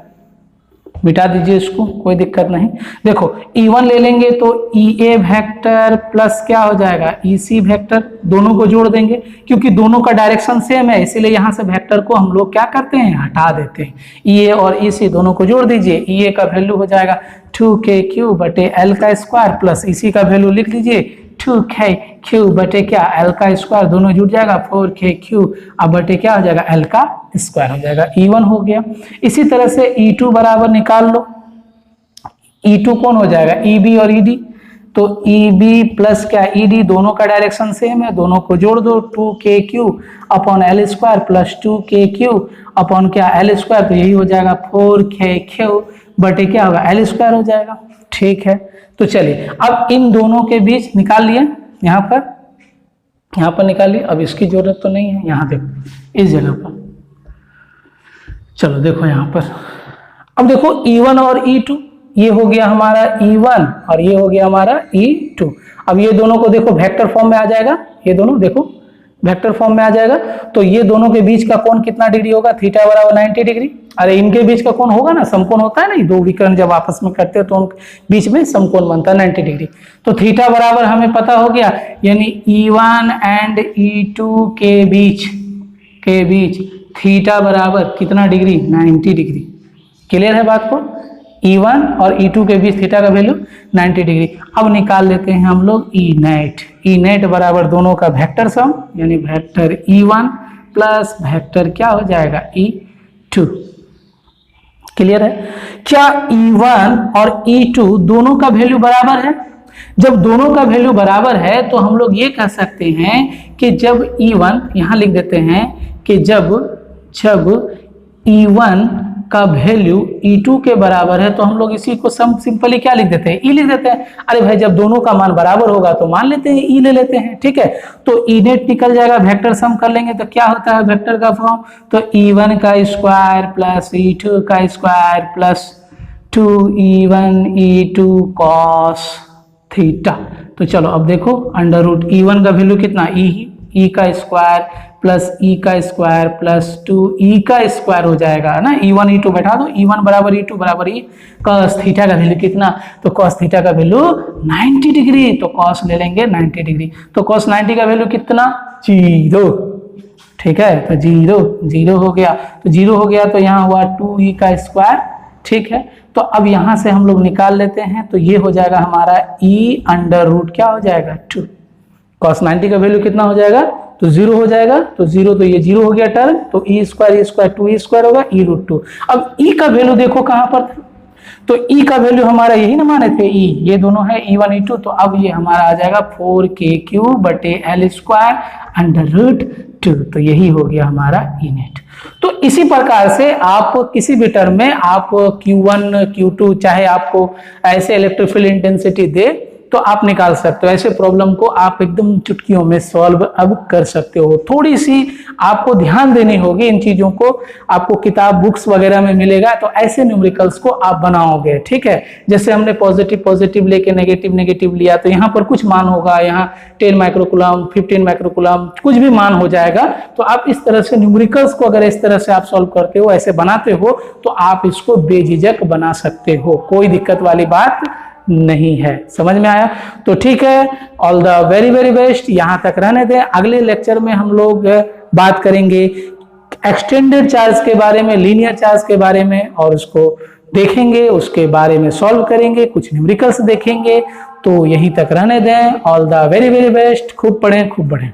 मिटा दीजिए इसको, कोई दिक्कत नहीं। देखो ई1 ले लेंगे तो ई ए वेक्टर प्लस क्या हो जाएगा, ई सी वेक्टर, दोनों को जोड़ देंगे क्योंकि दोनों का डायरेक्शन सेम है, इसीलिए यहां से वेक्टर को हम लोग क्या करते हैं, हटा देते हैं। ई ए और ई सी दोनों को जोड़ दीजिए, ई ए का वैल्यू हो जाएगा 2k³ बटे एल का स्क्वायर प्लस ई सी का वैल्यू लिख लीजिए 2k³ बटे क्या, एल का स्क्वायर, दोनों जुड़ जाएगा 4k³ अब बटे क्या हो जाएगा, एल का स्क्वायर हो जाएगा। E1 हो गया। इसी तरह से E2 बराबर निकाल लो। E2 कौन हो जाएगा, EB और ED, तो EB प्लस क्या ED, दोनों का डायरेक्शन सेम है, दोनों को जोड़ दो 2k³ upon L square plus 2k³ upon क्या, एल स्क्वायर, तो यही हो जाएगा 4k³ बटे क्या होगा, एल स्क्वायर हो जाएगा। ठीक है, तो चलिए अब इन दोनों के बीच निकाल लिए, यहाँ पर निकाल लिए। अब इसकी जरूरत तो नहीं है, यहाँ देखो इस जगह पर, चलो देखो यहाँ पर, अब देखो E1 और E2, ये हो गया हमारा E1 और ये हो गया हमारा E2। अब ये दोनों को देखो वेक्टर फॉर्म में आ जाएगा, ये दोनों देखो वेक्टर फॉर्म में आ जाएगा, तो ये दोनों के बीच का कोण कितना डिग्री होगा, थीटा बराबर 90 डिग्री। अरे इनके बीच का कोण होगा ना, समकोण होता है ना, दो विकर्ण जब आपस में करते हैं तो उनके बीच में समकोण बनता है 90 डिग्री। तो थीटा बराबर हमें पता हो गया, यानी E1 एंड E2 के बीच थीटा बराबर कितना डिग्री, 90 डिग्री। क्लियर है बात को, E1 और E2 के बीच थीटा का वैल्यू 90 डिग्री। अब निकाल लेते हैं हम लोग E नेट बराबर दोनों का वेक्टर सम, यानी वेक्टर E1 प्लस वेक्टर क्या हो जाएगा, E2। क्लियर है, क्या E1 और E2 दोनों का वैल्यू बराबर है? जब दोनों का वैल्यू बराबर है तो हम लोग ये कह सकते हैं कि जब E1, यहां लिख देते हैं कि जब E1 का वैल्यू E2 के बराबर है तो हम लोग इसी को सिंपली क्या लिख देते हैं, E लिख देते हैं। अरे भाई जब दोनों का मान बराबर होगा तो मान लेते हैं E ले लेते हैं। ठीक है, तो E नेट निकल जाएगा, वेक्टर सम कर लेंगे तो क्या होता है वेक्टर का फॉर्म, तो E1 का स्क्वायर प्लस E2 का square plus 2E1 E2 cos theta. तो चलो अब देखो अंडर रूट E1 का वैल्यू कितना, E का स्क्वायर प्लस E का स्क्वायर प्लस 2E का स्क्वायर हो जाएगा ना, E1 E2 बैठा दो, E1 बराबर E2 बराबर E cos थीटा का वैल्यू कितना, तो cos थीटा का वैल्यू 90 डिग्री, तो cos ले लेंगे 90 डिग्री, तो cos 90 का वैल्यू कितना, 0। ठीक है, तो 0 हो गया, तो 0 हो गया तो यहाँ हुआ 2E का स्क्वायर। ठीक है, तो अब यहाँ से हम लोग निकाल लेते हैं, तो ये हो जाएगा हमारा E अंडर रूट क्या हो जाएगा 2, cos 90 का वैल्यू कितना हो जाएगा, तो 0 हो जाएगा, तो 0 तो ये 0 हो गया टर्म, तो E स्क्वायर 2E स्क्वायर होगा E रूट 2। अब E का वैल्यू देखो कहां पर था, तो E का वैल्यू हमारा यही ना माने थे, E ये दोनों है E1 E2, तो अब ये हमारा आ जाएगा 4k³ बटे एल स्क्वायर अंडर रूट 2, तो यही हो गया हमारा E नेट। तो इसी प्रकार से आप किसी भी टर्म में आप Q1 Q2 चाहे आपको ऐसे इलेक्ट्रिक फील्ड इंटेंसिटी दे तो आप निकाल सकते हो। ऐसे प्रॉब्लम को आप एकदम चुटकियों में सॉल्व अब कर सकते हो। थोड़ी सी आपको ध्यान देनी होगी इन चीजों को, आपको किताब बुक्स वगैरह में मिलेगा तो ऐसे न्यूमेरिकल्स को आप बनाओगे। ठीक है, जैसे हमने पॉजिटिव लेके नेगेटिव लिया तो यहाँ पर कुछ मान होगा, यहाँ 10 माइक्रोकूलम 15 माइक्रोकूलम कुछ भी मान हो जाएगा। तो आप इस तरह से न्यूमेरिकल्स को अगर इस तरह से आप सॉल्व करते हो, ऐसे बनाते हो, तो आप इसको बेझिझक बना सकते हो, कोई दिक्कत वाली बात नहीं है। समझ में आया? तो ठीक है, all the very very best. यहां तक रहने दें, अगले लेक्चर में हम लोग बात करेंगे एक्सटेंडेड चार्ज के बारे में, लीनियर चार्ज के बारे में, और उसको देखेंगे, उसके बारे में सॉल्व करेंगे, कुछ न्यूमेरिकल्स देखेंगे। तो यहीं तक रहने दें। All the very very best. खूब पढ़ें, खूब बढ़ें।